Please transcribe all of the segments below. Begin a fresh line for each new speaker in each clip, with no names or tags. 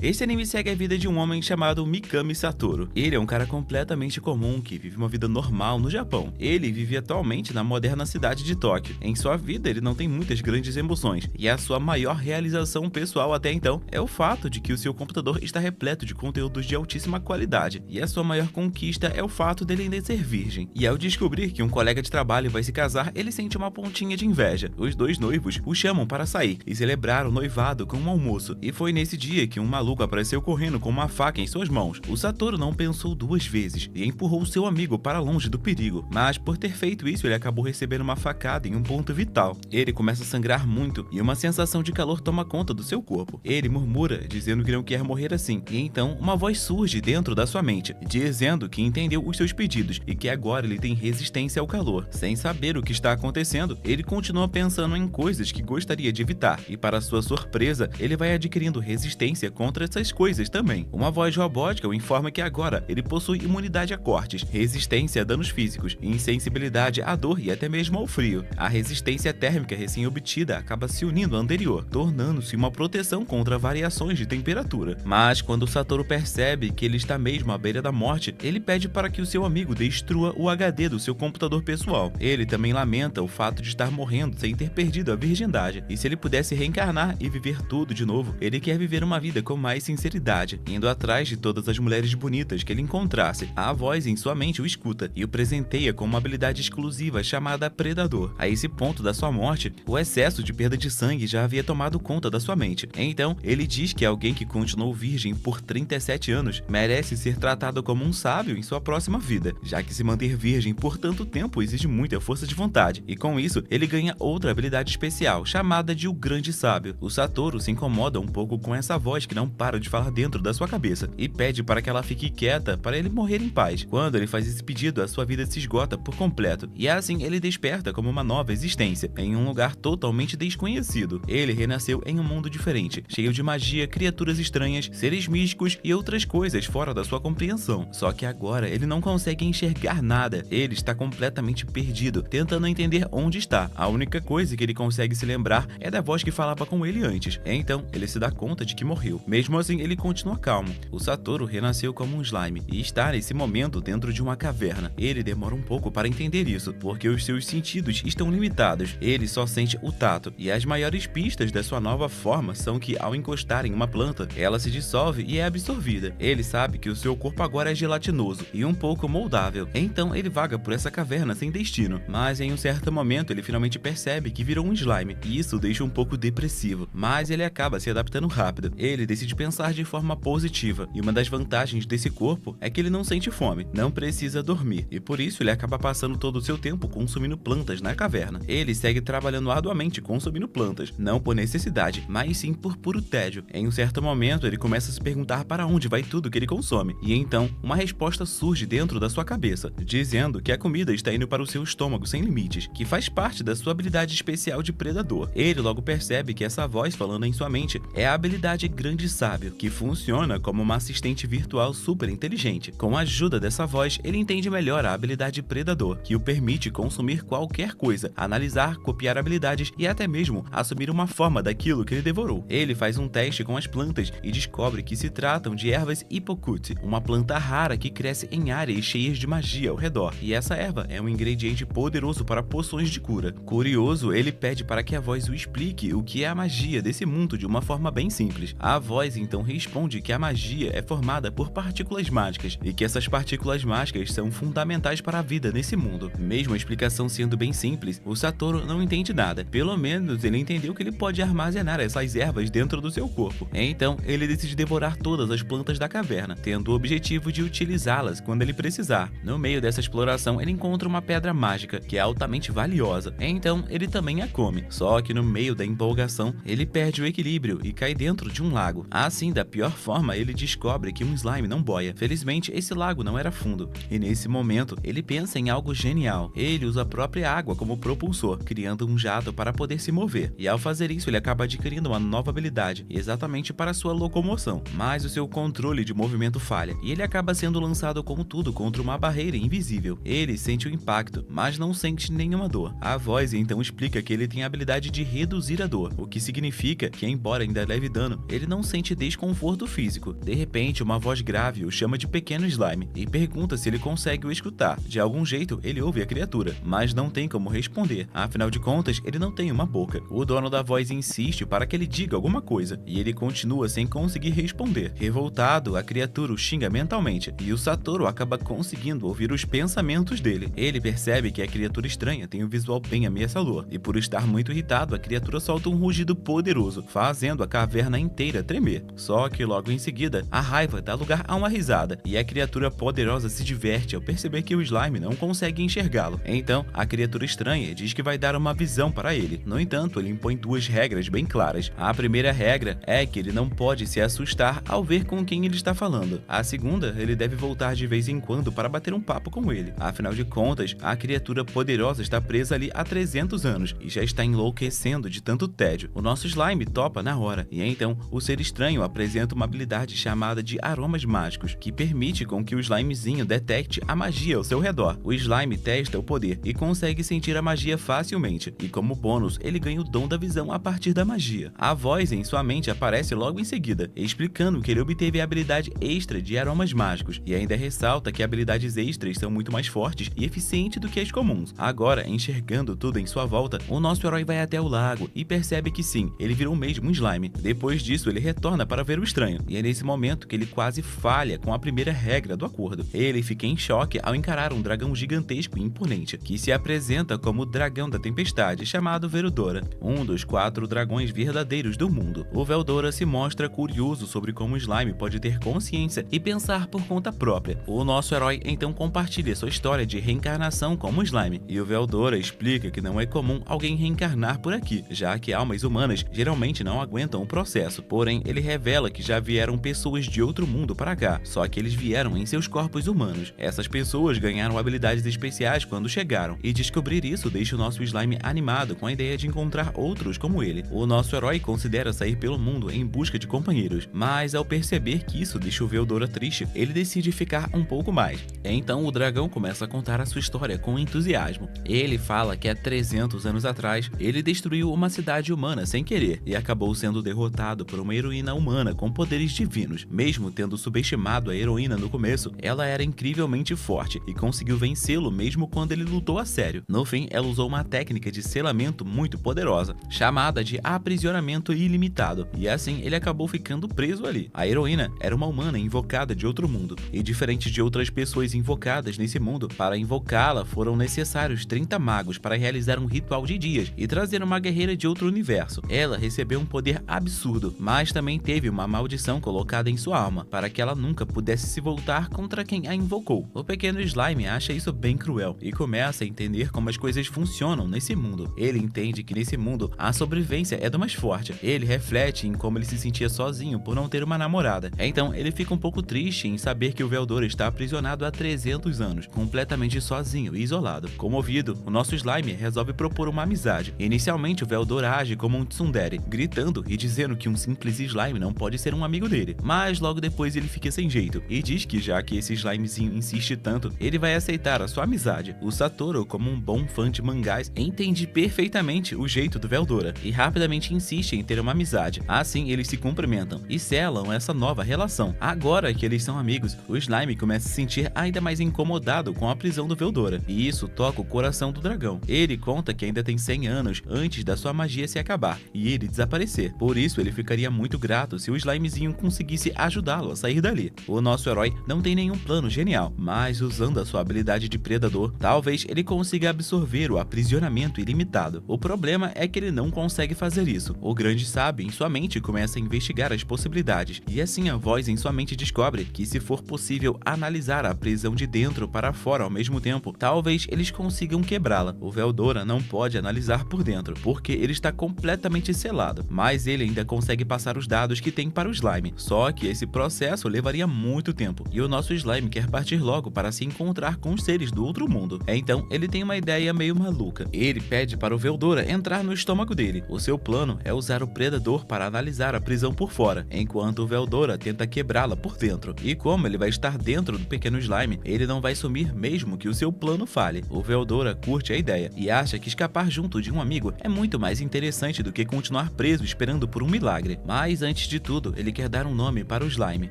Esse anime segue a vida de um homem chamado Mikami Satoru. Ele é um cara completamente comum que vive uma vida normal no Japão. Ele vive atualmente na moderna cidade de Tóquio. Em sua vida, ele não tem muitas grandes emoções, e a sua maior realização pessoal até então é o fato de que o seu computador está repleto de conteúdos de altíssima qualidade, e a sua maior conquista é o fato dele ainda ser virgem. E ao descobrir que um colega de trabalho vai se casar, ele sente uma pontinha de inveja. Os dois noivos o chamam para sair e celebrar o noivado com um almoço, e foi nesse dia que um maluco apareceu correndo com uma faca em suas mãos. O Satoru não pensou duas vezes e empurrou seu amigo para longe do perigo, mas por ter feito isso ele acabou recebendo uma facada em um ponto vital. Ele começa a sangrar muito e uma sensação de calor toma conta do seu corpo. Ele murmura, dizendo que não quer morrer assim, e então uma voz surge dentro da sua mente, dizendo que entendeu os seus pedidos e que agora ele tem resistência ao calor. Sem saber o que está acontecendo, ele continua pensando em coisas que gostaria de evitar, e para sua surpresa, ele vai adquirindo resistência contra essas coisas também. Uma voz robótica o informa que agora ele possui imunidade a cortes, resistência a danos físicos, insensibilidade à dor e até mesmo ao frio. A resistência térmica recém-obtida acaba se unindo à anterior, tornando-se uma proteção contra variações de temperatura. Mas quando o Satoru percebe que ele está mesmo à beira da morte, ele pede para que o seu amigo destrua o HD do seu computador pessoal. Ele também lamenta o fato de estar morrendo sem ter perdido a virgindade, e se ele pudesse reencarnar e viver tudo de novo, ele quer viver uma vida com mais sinceridade, indo atrás de todas as mulheres bonitas que ele encontrasse. A voz em sua mente o escuta e o presenteia com uma habilidade exclusiva chamada Predador. A esse ponto da sua morte, o excesso de perda de sangue já havia tomado conta da sua mente. Então, ele diz que alguém que continuou virgem por 37 anos merece ser tratado como um sábio em sua próxima vida, já que se manter virgem por tanto tempo exige muita força de vontade, e com isso, ele ganha outra habilidade especial, chamada de o Grande Sábio. O Satoru se incomoda um pouco com essa voz que não para de falar dentro da sua cabeça, e pede para que ela fique quieta para ele morrer em paz. Quando ele faz esse pedido, a sua vida se esgota por completo, e assim ele desperta como uma nova existência, em um lugar totalmente desconhecido. Ele renasceu em um mundo diferente, cheio de magia, criaturas estranhas, seres místicos e outras coisas fora da sua compreensão. Só que agora ele não consegue enxergar nada, ele está completamente perdido, tentando entender onde está. A única coisa que ele consegue se lembrar é da voz que falava com ele antes. Então, ele se dá conta de que morreu. Mesmo assim, ele continua calmo. O Satoru renasceu como um slime e está nesse momento dentro de uma caverna. Ele demora um pouco para entender isso, porque os seus sentidos estão limitados. Ele só sente o tato, e as maiores pistas da sua nova forma são que, ao encostar em uma planta, ela se dissolve e é absorvida. Ele sabe que o seu corpo agora é gelatinoso e um pouco moldável. Então, ele vaga por essa caverna sem destino, mas em um certo momento ele finalmente percebe que virou um slime, e isso o deixa um pouco depressivo, mas ele acaba se adaptando rápido. Ele decide pensar de forma positiva, e uma das vantagens desse corpo é que ele não sente fome, não precisa dormir, e por isso ele acaba passando todo o seu tempo consumindo plantas na caverna. Ele segue trabalhando arduamente consumindo plantas, não por necessidade, mas sim por puro tédio. Em um certo momento ele começa a se perguntar para onde vai tudo que ele consome, e então uma resposta surge dentro da sua cabeça, dizendo que a comida está indo para o seu estômago sem limites, que faz parte da sua habilidade especial de predador. Ele logo percebe que essa voz falando em sua mente é a habilidade Grande Sábio, que funciona como uma assistente virtual super inteligente. Com a ajuda dessa voz, ele entende melhor a habilidade Predador, que o permite consumir qualquer coisa, analisar, copiar habilidades e até mesmo assumir uma forma daquilo que ele devorou. Ele faz um teste com as plantas e descobre que se tratam de ervas Ipokut, uma planta rara que cresce em áreas cheias de magia ao redor, e essa erva é um ingrediente poderoso para poções de cura. Curioso, ele pede para que a voz o explique o que é a magia desse mundo de uma forma bem simples. A voz então responde que a magia é formada por partículas mágicas e que essas partículas mágicas são fundamentais para a vida nesse mundo. Mesmo a explicação sendo bem simples, o Satoru não entende nada. Pelo menos ele entendeu que ele pode armazenar essas ervas dentro do seu corpo. Então ele decide devorar todas as plantas da caverna, tendo o objetivo de utilizá-las quando ele precisar. No meio dessa exploração, ele encontra uma pedra mágica que é altamente valiosa. Então ele também a come. Só que no meio da empolgação, ele perde o equilíbrio e cai dentro de um lago. Assim, da pior forma, ele descobre que um slime não boia. Felizmente, esse lago não era fundo. E nesse momento, ele pensa em algo genial. Ele usa a própria água como propulsor, criando um jato para poder se mover. E ao fazer isso, ele acaba adquirindo uma nova habilidade, exatamente para sua locomoção. Mas o seu controle de movimento falha, e ele acaba sendo lançado com tudo contra uma barreira invisível. Ele sente o impacto, mas não sente nenhuma dor. A voz então explica que ele tem a habilidade de reduzir a dor, o que significa que, embora ainda leve dano, ele não sente sente desconforto físico. De repente, uma voz grave o chama de pequeno slime e pergunta se ele consegue o escutar. De algum jeito, ele ouve a criatura, mas não tem como responder, afinal de contas, ele não tem uma boca. O dono da voz insiste para que ele diga alguma coisa, e ele continua sem conseguir responder. Revoltado, a criatura o xinga mentalmente, e o Satoru acaba conseguindo ouvir os pensamentos dele. Ele percebe que a criatura estranha tem um visual bem ameaçador, e por estar muito irritado, a criatura solta um rugido poderoso, fazendo a caverna inteira tremer. Só que logo em seguida, a raiva dá lugar a uma risada, e a criatura poderosa se diverte ao perceber que o slime não consegue enxergá-lo. Então, a criatura estranha diz que vai dar uma visão para ele. No entanto, ele impõe duas regras bem claras. A primeira regra é que ele não pode se assustar ao ver com quem ele está falando. A segunda, ele deve voltar de vez em quando para bater um papo com ele. Afinal de contas, a criatura poderosa está presa ali há 300 anos e já está enlouquecendo de tanto tédio. O nosso slime topa na hora, e então o ser estranho apresenta uma habilidade chamada de aromas mágicos, que permite com que o slimezinho detecte a magia ao seu redor. O slime testa o poder e consegue sentir a magia facilmente, e como bônus, ele ganha o dom da visão a partir da magia. A voz em sua mente aparece logo em seguida, explicando que ele obteve a habilidade extra de aromas mágicos, e ainda ressalta que habilidades extras são muito mais fortes e eficientes do que as comuns. Agora, enxergando tudo em sua volta, o nosso herói vai até o lago e percebe que sim, ele virou mesmo um slime. Depois disso, ele retorna para ver o estranho, e é nesse momento que ele quase falha com a primeira regra do acordo. Ele fica em choque ao encarar um dragão gigantesco e imponente, que se apresenta como o dragão da tempestade, chamado Veldora, um dos 4 dragões verdadeiros do mundo. O Veldora se mostra curioso sobre como o slime pode ter consciência e pensar por conta própria. O nosso herói então compartilha sua história de reencarnação como slime, e o Veldora explica que não é comum alguém reencarnar por aqui, já que almas humanas geralmente não aguentam o processo. Porém, ele revela que já vieram pessoas de outro mundo para cá, só que eles vieram em seus corpos humanos. Essas pessoas ganharam habilidades especiais quando chegaram, e descobrir isso deixa o nosso slime animado com a ideia de encontrar outros como ele. O nosso herói considera sair pelo mundo em busca de companheiros, mas ao perceber que isso deixa o Veldora triste, ele decide ficar um pouco mais. Então o dragão começa a contar a sua história com entusiasmo. Ele fala que há 300 anos atrás, ele destruiu uma cidade humana sem querer e acabou sendo derrotado por uma heroína humana com poderes divinos. Mesmo tendo subestimado a heroína no começo, ela era incrivelmente forte e conseguiu vencê-lo mesmo quando ele lutou a sério. No fim, ela usou uma técnica de selamento muito poderosa, chamada de aprisionamento ilimitado, e assim ele acabou ficando preso ali. A heroína era uma humana invocada de outro mundo, e diferente de outras pessoas invocadas nesse mundo, para invocá-la foram necessários 30 magos para realizar um ritual de dias e trazer uma guerreira de outro universo. Ela recebeu um poder absurdo, mas também teve uma maldição colocada em sua alma, para que ela nunca pudesse se voltar contra quem a invocou. O pequeno slime acha isso bem cruel e começa a entender como as coisas funcionam nesse mundo. Ele entende que nesse mundo a sobrevivência é do mais forte. Ele reflete em como ele se sentia sozinho por não ter uma namorada. Então ele fica um pouco triste em saber que o Veldora está aprisionado há 300 anos, completamente sozinho e isolado. Comovido, o nosso slime resolve propor uma amizade. Inicialmente o Veldora age como um tsundere, gritando e dizendo que um simples slime não pode ser um amigo dele, mas logo depois ele fica sem jeito e diz que já que esse slimezinho insiste tanto, ele vai aceitar a sua amizade. O Satoru, como um bom fã de mangás, entende perfeitamente o jeito do Veldora e rapidamente insiste em ter uma amizade. Assim eles se cumprimentam e selam essa nova relação. Agora que eles são amigos, o slime começa a se sentir ainda mais incomodado com a prisão do Veldora, e isso toca o coração do dragão. Ele conta que ainda tem 100 anos antes da sua magia se acabar e ele desaparecer. Por isso ele ficaria muito grato se o slimezinho conseguisse ajudá-lo a sair dali. O nosso herói não tem nenhum plano genial, mas usando a sua habilidade de predador, talvez ele consiga absorver o aprisionamento ilimitado. O problema é que ele não consegue fazer isso. O grande sábio em sua mente começa a investigar as possibilidades, e assim a voz em sua mente descobre que se for possível analisar a prisão de dentro para fora ao mesmo tempo, talvez eles consigam quebrá-la. O Veldora não pode analisar por dentro, porque ele está completamente selado, mas ele ainda consegue passar os dados que tem para o slime. Só que esse processo levaria muito tempo, e o nosso slime quer partir logo para se encontrar com os seres do outro mundo. Então ele tem uma ideia meio maluca. Ele pede para o Veldora entrar no estômago dele. O seu plano é usar o predador para analisar a prisão por fora, enquanto o Veldora tenta quebrá-la por dentro. E como ele vai estar dentro do pequeno slime, ele não vai sumir mesmo que o seu plano falhe. O Veldora curte a ideia e acha que escapar junto de um amigo é muito mais interessante do que continuar preso esperando por um milagre. Mas antes antes de tudo, ele quer dar um nome para o slime,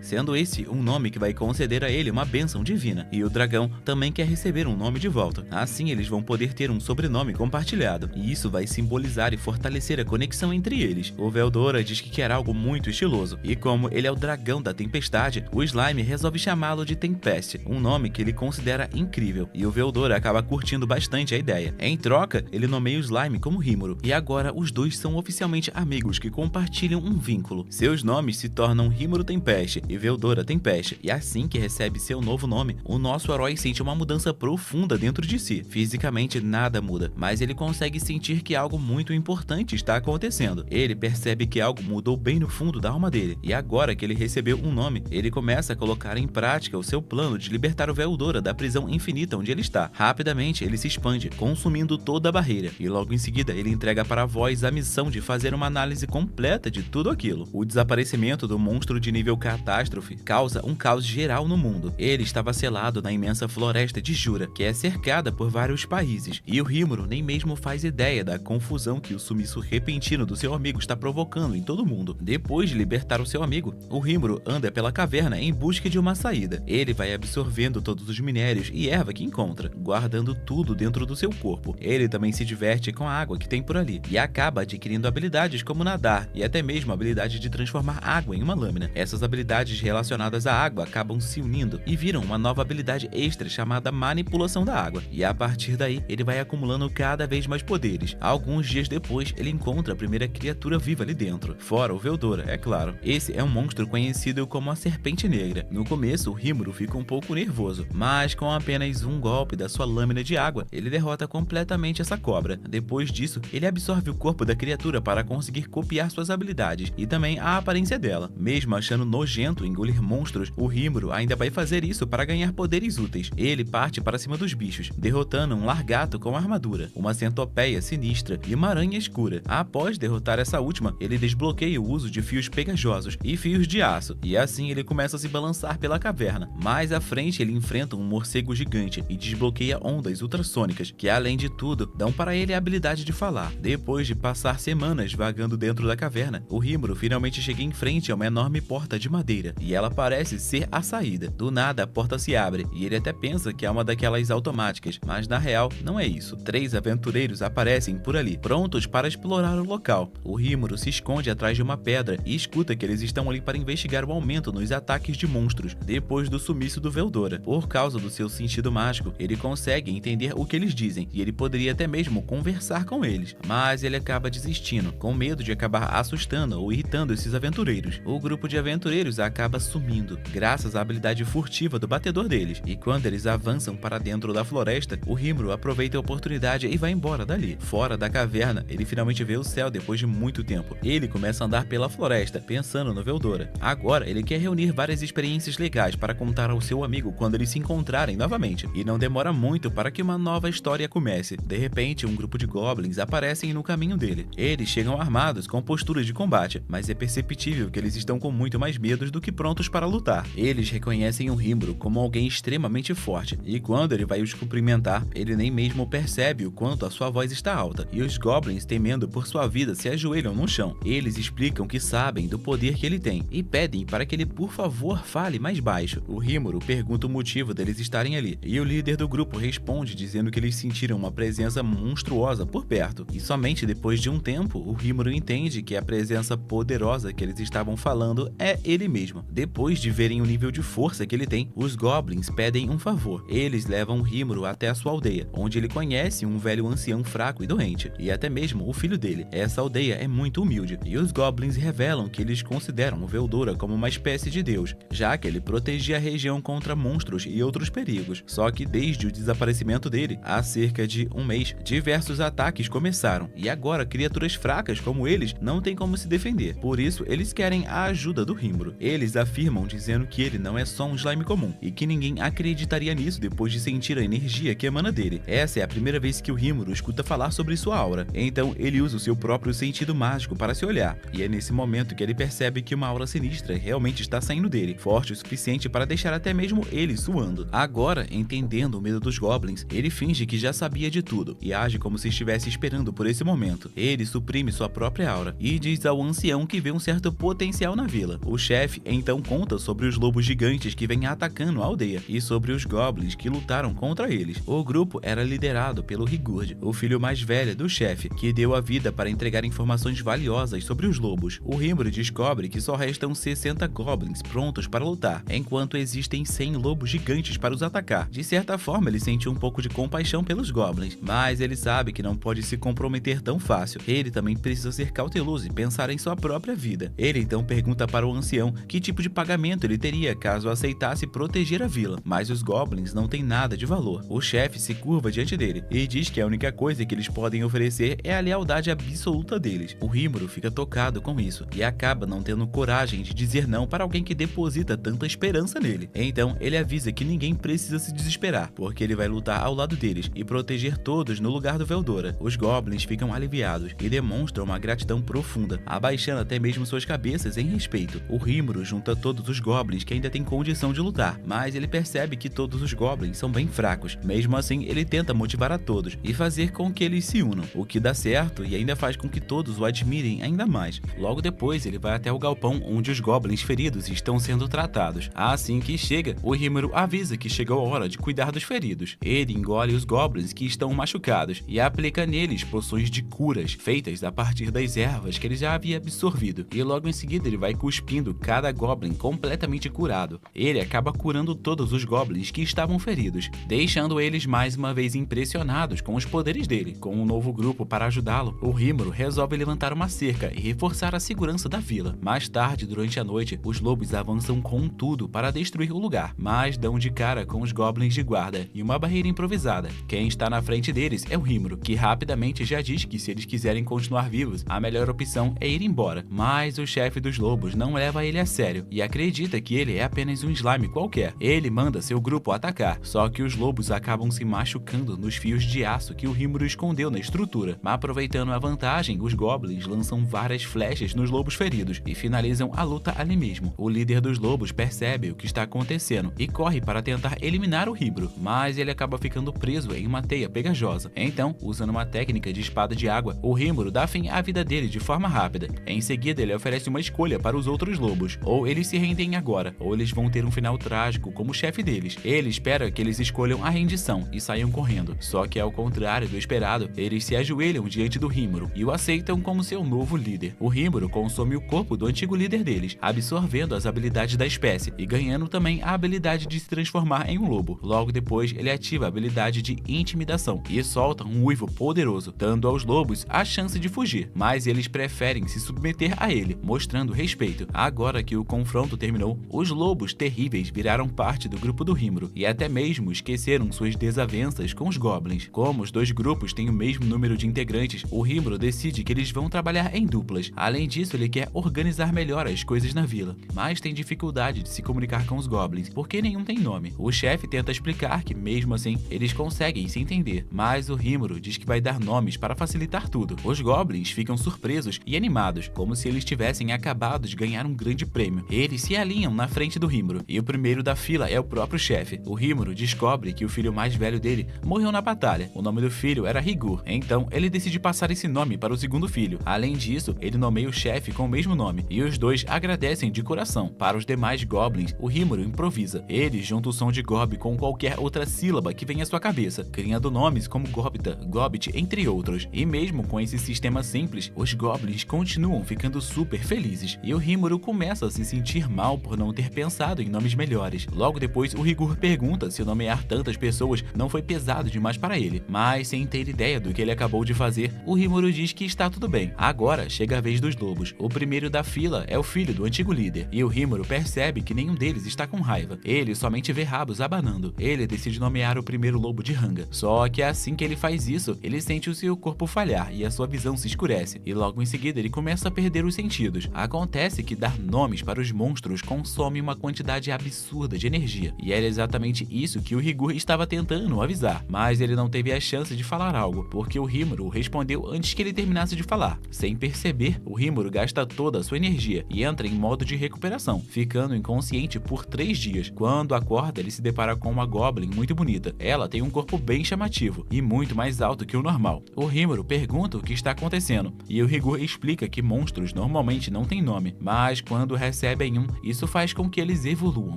sendo esse um nome que vai conceder a ele uma bênção divina, e o dragão também quer receber um nome de volta. Assim eles vão poder ter um sobrenome compartilhado, e isso vai simbolizar e fortalecer a conexão entre eles. O Veldora diz que quer algo muito estiloso, e como ele é o dragão da tempestade, o slime resolve chamá-lo de Tempest, um nome que ele considera incrível, e o Veldora acaba curtindo bastante a ideia. Em troca, ele nomeia o slime como Rímuro, e agora os dois são oficialmente amigos que compartilham um vínculo. Seus nomes se tornam Rímuro Tempest e Veldora Tempest, e assim que recebe seu novo nome, o nosso herói sente uma mudança profunda dentro de si. Fisicamente nada muda, mas ele consegue sentir que algo muito importante está acontecendo. Ele percebe que algo mudou bem no fundo da alma dele, e agora que ele recebeu um nome, ele começa a colocar em prática o seu plano de libertar o Veldora da prisão infinita onde ele está. Rapidamente ele se expande, consumindo toda a barreira, e logo em seguida ele entrega para a Voz a missão de fazer uma análise completa de tudo aquilo. O desaparecimento do monstro de nível catástrofe causa um caos geral no mundo. Ele estava selado na imensa floresta de Jura, que é cercada por vários países, e o Rímuro nem mesmo faz ideia da confusão que o sumiço repentino do seu amigo está provocando em todo mundo. Depois de libertar o seu amigo, o Rímuro anda pela caverna em busca de uma saída. Ele vai absorvendo todos os minérios e erva que encontra, guardando tudo dentro do seu corpo. Ele também se diverte com a água que tem por ali, e acaba adquirindo habilidades como nadar, e até mesmo a habilidade de transformar água em uma lâmina. Essas habilidades relacionadas à água acabam se unindo e viram uma nova habilidade extra chamada Manipulação da Água, e a partir daí ele vai acumulando cada vez mais poderes. Alguns dias depois, ele encontra a primeira criatura viva ali dentro, fora o Veldora, é claro. Esse é um monstro conhecido como a Serpente Negra. No começo, o Rímuro fica um pouco nervoso, mas com apenas um golpe da sua lâmina de água, ele derrota completamente essa cobra. Depois disso, ele absorve o corpo da criatura para conseguir copiar suas habilidades e também a aparência dela. Mesmo achando nojento engolir monstros, o Rímuro ainda vai fazer isso para ganhar poderes úteis. Ele parte para cima dos bichos, derrotando um largato com armadura, uma centopeia sinistra e uma aranha escura. Após derrotar essa última, ele desbloqueia o uso de fios pegajosos e fios de aço, e assim ele começa a se balançar pela caverna. Mais à frente, ele enfrenta um morcego gigante e desbloqueia ondas ultrassônicas, que além de tudo, dão para ele a habilidade de falar. Depois de passar semanas vagando dentro da caverna, o Rímuro finalmente chega em frente a uma enorme porta de madeira, e ela parece ser a saída. Do nada, a porta se abre, e ele até pensa que é uma daquelas automáticas, mas na real, não é isso. 3 aventureiros aparecem por ali, prontos para explorar o local. O Rímuro se esconde atrás de uma pedra e escuta que eles estão ali para investigar o aumento nos ataques de monstros, depois do sumiço do Veldora. Por causa do seu sentido mágico, ele consegue entender o que eles dizem, e ele poderia até mesmo conversar com eles, mas ele acaba desistindo, com medo de acabar assustando ou irritando esses aventureiros. O grupo de aventureiros acaba sumindo, graças à habilidade furtiva do batedor deles, e quando eles avançam para dentro da floresta, o Rímuro aproveita a oportunidade e vai embora dali. Fora da caverna, ele finalmente vê o céu depois de muito tempo. Ele começa a andar pela floresta, pensando no Veldora. Agora, ele quer reunir várias experiências legais para contar ao seu amigo quando eles se encontrarem novamente, e não demora muito para que uma nova história comece. De repente, um grupo de goblins aparecem no caminho dele. Eles chegam armados com posturas de combate, mas é perceptível que eles estão com muito mais medos do que prontos para lutar. Eles reconhecem o Rímuro como alguém extremamente forte, e quando ele vai os cumprimentar, ele nem mesmo percebe o quanto a sua voz está alta, e os goblins, temendo por sua vida, se ajoelham no chão. Eles explicam que sabem do poder que ele tem, e pedem para que ele por favor fale mais baixo. O Rímuro pergunta o motivo deles estarem ali, e o líder do grupo responde dizendo que eles sentiram uma presença monstruosa por perto, e somente depois de um tempo, o Rímuro entende que a presença poderosa que eles estavam falando é ele mesmo. Depois de verem o nível de força que ele tem, os goblins pedem um favor. Eles levam o Rímuro até a sua aldeia, onde ele conhece um velho ancião fraco e doente, e até mesmo o filho dele. Essa aldeia é muito humilde, e os goblins revelam que eles consideram o Veldora como uma espécie de deus, já que ele protegia a região contra monstros e outros perigos. Só que desde o desaparecimento dele, há cerca de um mês, diversos ataques começaram, e agora criaturas fracas como eles não têm como se defender. Por isso, eles querem a ajuda do Rímuro. Eles afirmam dizendo que ele não é só um slime comum, e que ninguém acreditaria nisso depois de sentir a energia que emana dele. Essa é a primeira vez que o Rímuro escuta falar sobre sua aura, então ele usa o seu próprio sentido mágico para se olhar, e é nesse momento que ele percebe que uma aura sinistra realmente está saindo dele, forte o suficiente para deixar até mesmo ele suando. Agora, entendendo o medo dos goblins, ele finge que já sabia de tudo, e age como se estivesse esperando por esse momento. Ele suprime sua própria aura, e diz ao ancião que vê um certo potencial na vila. O chefe então conta sobre os lobos gigantes que vêm atacando a aldeia e sobre os goblins que lutaram contra eles. O grupo era liderado pelo Rigurd, o filho mais velho do chefe, que deu a vida para entregar informações valiosas sobre os lobos. O Rimuru descobre que só restam 60 goblins prontos para lutar, enquanto existem 100 lobos gigantes para os atacar. De certa forma, ele sente um pouco de compaixão pelos goblins, mas ele sabe que não pode se comprometer tão fácil. Ele também precisa ser cauteloso e pensar em sua própria vida. Ele então pergunta para o ancião que tipo de pagamento ele teria caso aceitasse proteger a vila, mas os goblins não têm nada de valor. O chefe se curva diante dele e diz que a única coisa que eles podem oferecer é a lealdade absoluta deles. O Rimuru fica tocado com isso e acaba não tendo coragem de dizer não para alguém que deposita tanta esperança nele. Então ele avisa que ninguém precisa se desesperar, porque ele vai lutar ao lado deles e proteger todos no lugar do Veldora. Os goblins ficam aliviados e demonstram uma gratidão profunda, abaixando até mesmo suas cabeças em respeito. O Rimuru junta todos os goblins que ainda têm condição de lutar, mas ele percebe que todos os goblins são bem fracos. Mesmo assim, ele tenta motivar a todos e fazer com que eles se unam, o que dá certo e ainda faz com que todos o admirem ainda mais. Logo depois, ele vai até o galpão onde os goblins feridos estão sendo tratados. Assim que chega, o Rimuru avisa que chegou a hora de cuidar dos feridos. Ele engole os goblins que estão machucados e aplica neles poções de curas, feitas a partir das ervas que ele já havia absorvido. E logo em seguida ele vai cuspindo cada goblin completamente curado. Ele acaba curando todos os goblins que estavam feridos, deixando eles mais uma vez impressionados com os poderes dele. Com um novo grupo para ajudá-lo, o Rimuru resolve levantar uma cerca e reforçar a segurança da vila. Mais tarde, durante a noite, os lobos avançam com tudo para destruir o lugar, mas dão de cara com os goblins de guarda e uma barreira improvisada. Quem está na frente deles é o Rimuru, que rapidamente já diz que se eles quiserem continuar vivos, a melhor opção é ir embora. Mas o chefe dos lobos não leva ele a sério e acredita que ele é apenas um slime qualquer. Ele manda seu grupo atacar, só que os lobos acabam se machucando nos fios de aço que o Rimuru escondeu na estrutura. Mas aproveitando a vantagem, os goblins lançam várias flechas nos lobos feridos e finalizam a luta ali mesmo. O líder dos lobos percebe o que está acontecendo e corre para tentar eliminar o Rimuru, mas ele acaba ficando preso em uma teia pegajosa. Então, usando uma técnica de espada de água, o Rimuru dá fim à vida dele de forma rápida. Em seguida, ele oferece uma escolha para os outros lobos: ou eles se rendem agora, ou eles vão ter um final trágico como o chefe deles. Ele espera que eles escolham a rendição e saiam correndo. Só que ao contrário do esperado, eles se ajoelham diante do Rimuru e o aceitam como seu novo líder. O Rimuru consome o corpo do antigo líder deles, absorvendo as habilidades da espécie e ganhando também a habilidade de se transformar em um lobo. Logo depois, ele ativa a habilidade de intimidação e solta um uivo poderoso, dando aos lobos a chance de fugir, mas eles preferem se submeter a ele, mostrando respeito. Agora que o confronto terminou, os lobos terríveis viraram parte do grupo do Rimuru e até mesmo esqueceram suas desavenças com os goblins. Como os dois grupos têm o mesmo número de integrantes, o Rimuru decide que eles vão trabalhar em duplas. Além disso, ele quer organizar melhor as coisas na vila, mas tem dificuldade de se comunicar com os goblins, porque nenhum tem nome. O chefe tenta explicar que, mesmo assim, eles conseguem se entender, mas o Rimuru diz que vai dar nomes para facilitar tudo. Os goblins ficam surpresos e animados, como se eles tivessem acabado de ganhar um grande prêmio. Eles se alinham na frente do Rimuru, e o primeiro da fila é o próprio chefe. O Rimuru descobre que o filho mais velho dele morreu na batalha. O nome do filho era Rigur, então ele decide passar esse nome para o segundo filho. Além disso, ele nomeia o chefe com o mesmo nome, e os dois agradecem de coração. Para os demais goblins, o Rimuru improvisa. Ele junta o som de Gob com qualquer outra sílaba que venha à sua cabeça, criando nomes como Gobita, Gobbit, entre outros. E mesmo com esse sistema simples, os goblins continuam ficando super felizes, e o Rimuru começa a se sentir mal por não ter pensado em nomes melhores. Logo depois, o Rigur pergunta se nomear tantas pessoas não foi pesado demais para ele, mas sem ter ideia do que ele acabou de fazer, o Rimuru diz que está tudo bem. Agora chega a vez dos lobos. O primeiro da fila é o filho do antigo líder, e o Rimuru percebe que nenhum deles está com raiva. Ele somente vê rabos abanando. Ele decide nomear o primeiro lobo de Ranga. Só que assim que ele faz isso, ele sente o seu corpo falhar e a sua visão se escurece, e logo em seguida ele começa a perder os sentidos. Acontece que dar nomes para os monstros consome uma quantidade absurda de energia, e era exatamente isso que o Rigur estava tentando avisar, mas ele não teve a chance de falar algo, porque o Rimuru respondeu antes que ele terminasse de falar. Sem perceber, o Rimuru gasta toda a sua energia e entra em modo de recuperação, ficando inconsciente por 3 dias. Quando acorda, ele se depara com uma Goblin muito bonita. Ela tem um corpo bem chamativo e muito mais alto que o normal. O Rimuru pergunta o que está acontecendo, e o Rigur explica que monstros normalmente não têm nome, mas quando recebem um, isso faz com que eles evoluam.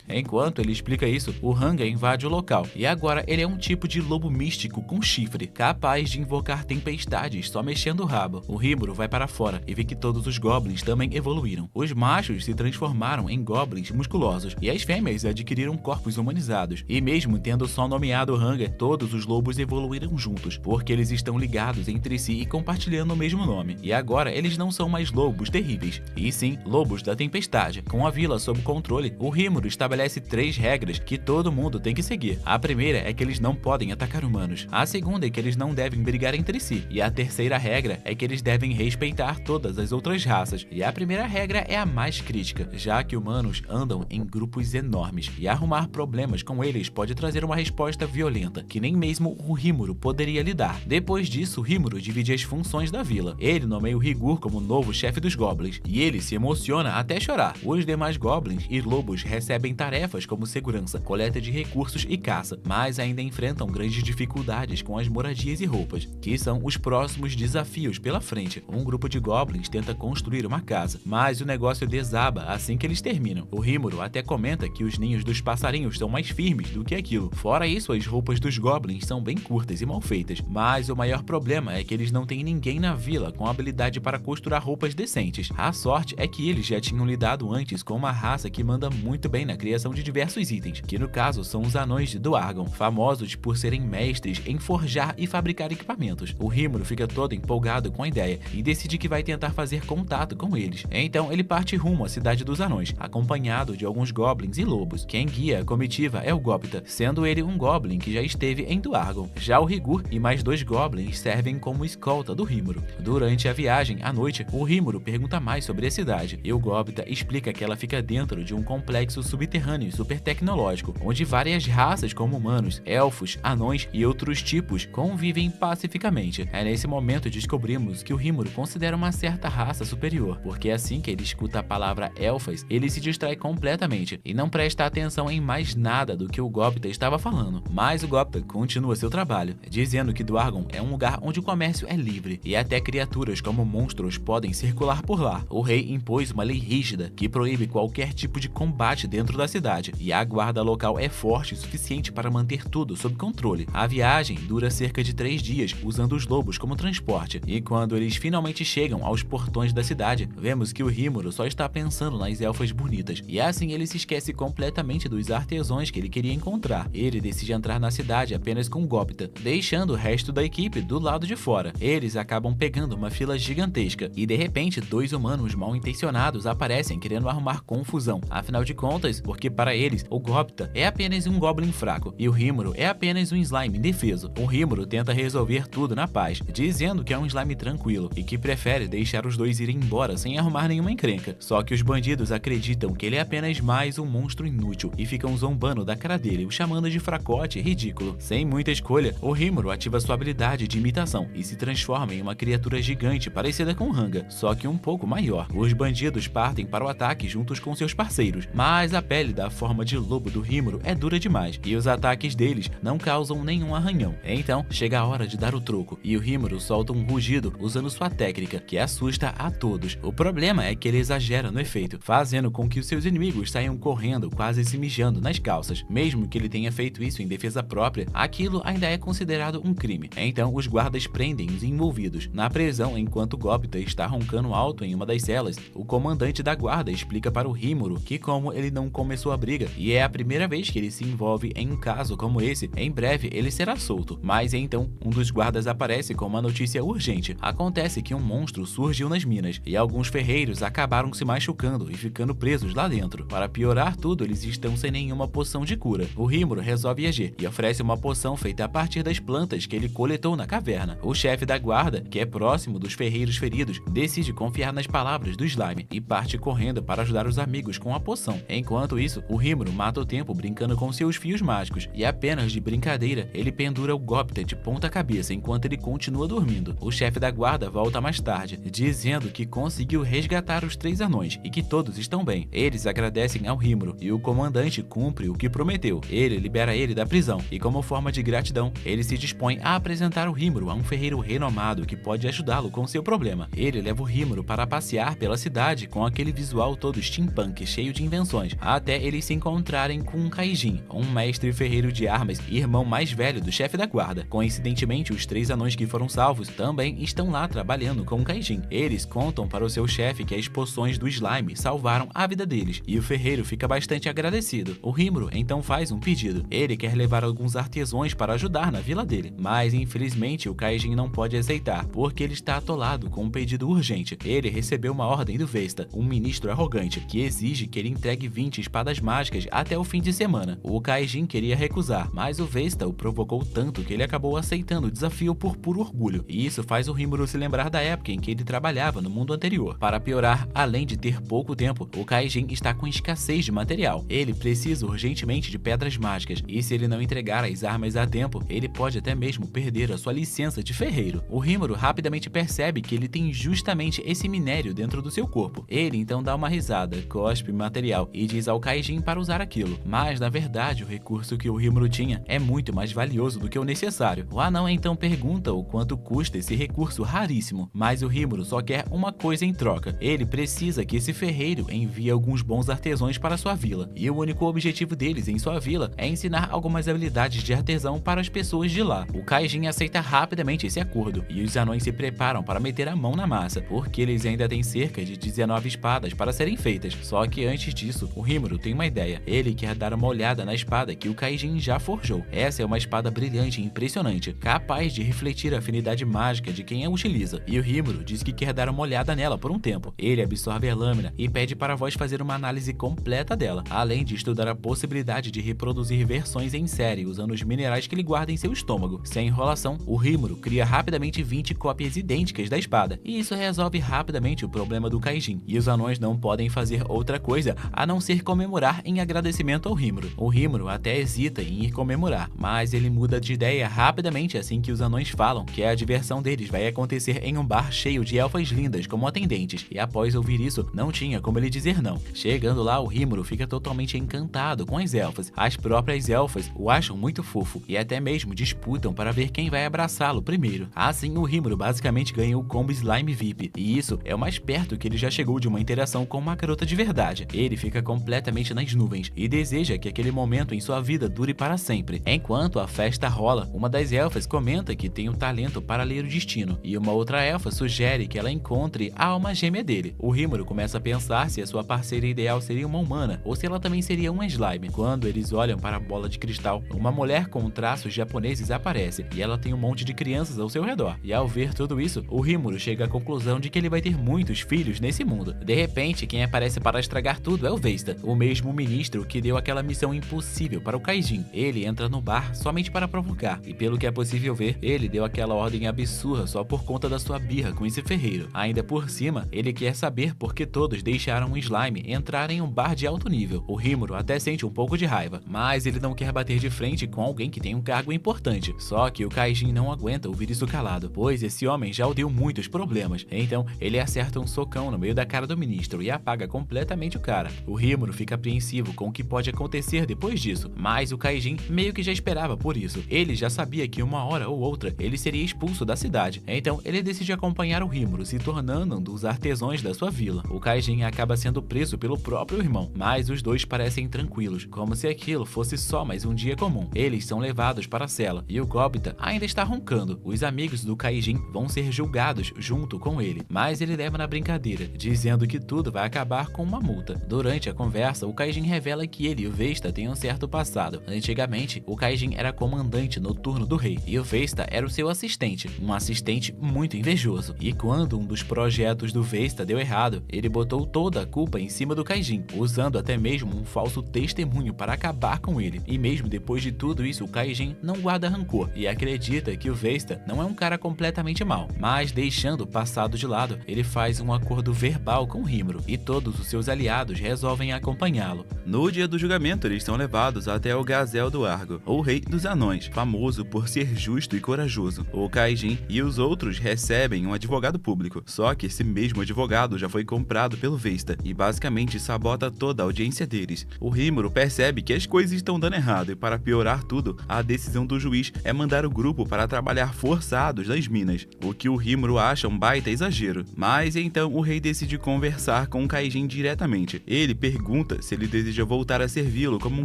Enquanto ele explica isso, o Hanga invade o local, e agora ele é um tipo de lobo místico com chifre, capaz de invocar tempestades só mexendo o rabo. O Rimuru vai para fora e vê que todos os goblins também evoluíram. Os machos se transformaram em goblins musculosos, e as fêmeas adquiriram corpos humanizados. E mesmo tendo só nomeado o Hanga, todos os lobos evoluíram juntos, porque eles estão ligados entre si e compartilhando o mesmo nome. E agora eles não são mais lobos terríveis, e sim lobos da tempestade. Com a vila sob controle, o Rimuru estabelece 3 regras que todo mundo tem que seguir. A primeira é que eles não podem atacar humanos. A segunda é que eles não devem brigar entre si. E a terceira regra é que eles devem respeitar todas as outras raças. E a primeira regra é a mais crítica, já que humanos andam em grupos enormes, e arrumar problemas com eles pode trazer uma resposta violenta, que nem mesmo o Rimuru poderia lidar. Depois disso, o Rimuru divide as funções da vila. Ele nomeia o Rigur como novo chefe dos goblins, e ele se emociona até chorar. Os demais goblins e lobos recebem tarefas como segurança, coleta de recursos e caça, mas ainda enfrentam grandes dificuldades com as moradias e roupas, que são os próximos desafios pela frente. Um grupo de goblins tenta construir uma casa, mas o negócio desaba assim que eles terminam. O Rimuru até comenta que os ninhos dos passarinhos são mais firmes do que aquilo. Fora isso, as roupas dos goblins são bem curtas e mal feitas, mas o maior problema é que eles não têm ninguém na vila com habilidade para costurar roupas decentes. A sorte é que eles já tinham lidado antes com uma raça que manda muito bem na criação de diversos itens, que no caso são os anões de Duargon, famosos por serem mestres em forjar e fabricar equipamentos. O Rimuru fica todo empolgado com a ideia e decide que vai tentar fazer contato com eles. Então ele parte rumo à cidade dos anões, acompanhado de alguns goblins e lobos. Quem guia a comitiva é o Gobita, sendo ele um goblin que já esteve em Duargon. Já o Rigur e mais 2 goblins servem como escolta do Rimuru. Durante a viagem, à noite, o Rimuru pergunta mais sobre a cidade, e o Gobita explica que ela fica dentro de um complexo subterrâneo super tecnológico, onde várias raças como humanos, elfos, anões e outros tipos convivem pacificamente. É nesse momento descobrimos que o Rimuru considera uma certa raça superior, porque assim que ele escuta a palavra elfas, ele se distrai completamente e não presta atenção em mais nada do que o Gobita estava falando. Mas o Gobita continua seu trabalho, dizendo que Duargon é um lugar onde o comércio é livre e até criaturas como monstros podem circular por lá. O rei impôs uma lei rígida que proíbe qualquer tipo de combate dentro da cidade, e a guarda local é forte o suficiente para manter tudo sob controle. A viagem dura cerca de 3 dias, usando os lobos como transporte, e quando eles finalmente chegam aos portões da cidade, vemos que o Rimuru só está pensando nas elfas bonitas, e assim ele se esquece completamente dos artesãos que ele queria encontrar. Ele decide entrar na cidade apenas com Gobita, deixando o resto da equipe do lado de fora. Eles acabam pegando uma fila gigantesca, e de repente 2 humanos mal intencionados aparecem querendo arrumar confusão. Afinal de contas, porque para eles, o Gobita é apenas um goblin fraco, e o Rimuru é apenas um slime indefeso. O Rimuru tenta resolver tudo na paz, dizendo que é um slime tranquilo, e que prefere deixar os dois irem embora sem arrumar nenhuma encrenca. Só que os bandidos acreditam que ele é apenas mais um monstro inútil, e ficam zombando da cara dele, o chamando de fracote e ridículo. Sem muita escolha, o Rimuru ativa sua habilidade de imitação, e se transforma em uma criatura gigante parecida com Hanga, só que um pouco maior. Os bandidos partem para o ataque juntos com seus parceiros, mas a pele da forma de lobo do Rimuru é dura demais, e os ataques deles não causam nenhum arranhão. Então, chega a hora de dar o troco, e o Rimuru solta um rugido usando sua técnica, que assusta a todos. O problema é que ele exagera no efeito, fazendo com que os seus inimigos saiam correndo, quase se mijando nas calças. Mesmo que ele tenha feito isso em defesa própria, aquilo ainda é considerado um crime. Então, os guardas prendem os envolvidos. Na prisão, enquanto Gobita está roncando alto em uma das celas, o comandante da guarda explica para o Rimuru que, como ele não começou a briga e é a primeira vez que ele se envolve em um caso como esse, em breve ele será solto. Mas então, um dos guardas aparece com uma notícia urgente. Acontece que um monstro surgiu nas minas, e alguns ferreiros acabaram se machucando e ficando presos lá dentro. Para piorar tudo, eles estão sem nenhuma poção de cura. O Rimuru resolve agir e oferece uma poção feita a partir das plantas que ele coletou na caverna. O chefe da guarda, que é próximo dos ferreiros feridos, decide confiar nas palavras do slime e parte correndo para ajudar os amigos com a poção. Enquanto isso, o Rimuru mata o tempo brincando com seus fios mágicos, e apenas de brincadeira, ele pendura o Gobita de ponta cabeça enquanto ele continua dormindo. O chefe da guarda volta mais tarde, dizendo que conseguiu resgatar os 3 anões e que todos estão bem. Eles agradecem ao Rimuru, e o comandante cumpre o que prometeu. Ele libera ele da prisão, e como forma de gratidão, ele se dispõe a apresentar o Rimuru a um ferreiro renomado que pode ajudá-lo com seu problema. Ele leva o Rimuru para passear pela cidade com aquele visual todo steampunk cheio de invenções, até eles se encontrarem com um Kaijin, um mestre ferreiro de armas e irmão mais velho do chefe da guarda. Coincidentemente, os 3 anões que foram salvos também estão lá trabalhando com o Kaijin. Eles contam para o seu chefe que as poções do slime salvaram a vida deles, e o ferreiro fica bastante agradecido. O Rimuro então faz um pedido. Ele quer levar alguns artesãos para ajudar na vila dele, mas infelizmente o Kaijin não pode aceitar, porque ele está atolado com um pedido urgente. Ele recebeu uma ordem do Vesta, um ministro arrogante, que exige que ele entregue 20 espadas mágicas até o fim de semana. O Kaijin queria recusar, mas o Vesta o provocou tanto que ele acabou aceitando o desafio por puro orgulho, e isso faz o Rimuro se lembrar da época em que ele trabalhava no mundo anterior. Para piorar, além de ter pouco tempo, o Kaijin está com escassez de material. Ele precisa urgentemente de pedras mágicas, e se ele não entregar as armas a tempo, ele pode até mesmo perder a sua licença de ferreiro. O Rimuro rapidamente percebe que ele tem justamente esse minério dentro do seu corpo. Ele então dá uma risada, cospe material e diz ao Kaijin para usar aquilo, mas na verdade o recurso que o Rimuro tinha é muito mais valioso do que o necessário. O anão então pergunta o quanto custa esse recurso raríssimo, mas o Rimuro só quer uma coisa em troca. Ele precisa que esse ferreiro envie alguns bons artesãos para sua vila, e o único objetivo deles em sua vila é ensinar algumas habilidades de artesão para as pessoas de lá. O Kaijin aceita rapidamente esse acordo, e os anões se preparam para meter a mão na massa, porque eles ainda têm cerca de 19 espadas para serem feitas. Só que antes disso, o Rimuro tem uma ideia. Ele quer dar uma olhada na espada que o Kaijin já forjou. Essa é uma espada brilhante e impressionante, capaz de refletir a afinidade mágica de quem a utiliza, e o Rimuro diz que quer dar uma olhada nela por um tempo. Ele absorve a lâmina e pede para a voz fazer uma análise completa dela, além de estudar a possibilidade de reproduzir versões em série usando os minerais que ele guarda em seu estômago. Sem enrolação, o Rimuro cria rapidamente 20 cópias idênticas da espada, e isso resolve rapidamente o problema do Kaijin, e os anões não podem fazer outra coisa a não ser comemorar em agradecimento ao Rimuro. O Rimuro até hesita em ir comemorar, mas ele muda de ideia rapidamente assim que os anões falam que a diversão deles vai acontecer em um bar cheio de elfas lindas como atendentes, e após ouvir isso, não tinha como ele dizer não. Chegando lá, o Rimuro fica totalmente encantado com as elfas. As próprias elfas o acham muito fofo e até mesmo disputam para ver quem vai abraçá-lo primeiro. Assim, o Rimuro basicamente ganha o combo Slime VIP, e isso é o mais perto que ele já chegou de uma interação com uma garota de verdade. Ele fica completamente nas nuvens e deseja que aquele momento em sua vida dure para sempre. Enquanto a festa rola, uma das elfas comenta que tem o talento para ler o destino, e uma outra elfa sugere que ela encontre a alma gêmea dele. O Rimuro começa a pensar se a sua parceira ideal seria uma humana ou se ela também seria um slime. Quando eles olham para a bola de cristal, uma mulher com traços japoneses aparece, e ela tem um monte de crianças ao seu redor. E ao ver tudo isso, o Rimuro chega à conclusão de que ele vai ter muitos filhos nesse mundo. De repente, quem aparece para estragar tudo é o Vesta, o mesmo ministro que deu aquela missão impossível para o Kaijin. Ele entra no bar somente para provocar, e pelo que é possível ver, ele deu aquela ordem absurda só por conta da sua birra com esse ferreiro. Ainda por cima, ele quer saber por que todos deixaram um slime entrar em um bar de alto nível. O Rimuro até sente um pouco de raiva, mas ele não quer bater de frente com alguém que tem um cargo importante. Só que o Kaijin não aguenta ouvir isso calado, pois esse homem já o deu muitos problemas. Então, ele acerta um socão no meio da cara do ministro e apaga completamente o cara. O Rimuro fica apreensivo com o que pode acontecer depois disso, mas o Kaijin meio que já esperava por isso. Ele já sabia que uma hora ou outra ele seria expulso da cidade. Então, ele decide acompanhar o Rimuro, se tornando um dos artesãos da sua vila. O Kaijin acaba sendo preso pelo próprio irmão, mas os dois parecem tranquilos, como se aquilo fosse só mais um dia comum. Eles são levados para a cela, e o Gobita ainda está roncando. Os amigos do Kaijin vão ser julgados junto com ele, mas ele leva na brincadeira, dizendo que tudo vai acabar com uma multa. Durante a conversa, o Kaijin revela que ele e o Vesta têm um certo passado. Antigamente, o Kaijin era comandante noturno do rei, e o Vesta era o seu assistente, um assistente muito invejoso. E quando um dos projetos do Vesta deu errado, ele botou toda a culpa em cima do Kaijin, usando até mesmo um falso testemunho para acabar com ele. E mesmo depois de tudo isso, o Kaijin não guarda rancor e acredita que o Vesta não é um cara completamente mau, mas deixando o passado de lado, ele faz um acordo verbal com Rimuro, e todos os seus aliados resolvem acompanhá-lo.
No dia do julgamento, eles são levados até o Gazel do Argo, o rei dos anões, famoso por ser justo e corajoso. O Kaijin e os outros recebem um advogado público, só que esse mesmo advogado já foi comprado pelo Vesta e basicamente sabota toda a audiência deles. O Rimuro percebe que as coisas estão dando errado e, para piorar tudo, a decisão do juiz é mandar o grupo para trabalhar forçados nas minas, o que o Rimuro acha um baita exagero. Mas então o rei decide conversar com o Kaijin diretamente. Ele pergunta se ele deseja voltar a servi-lo como um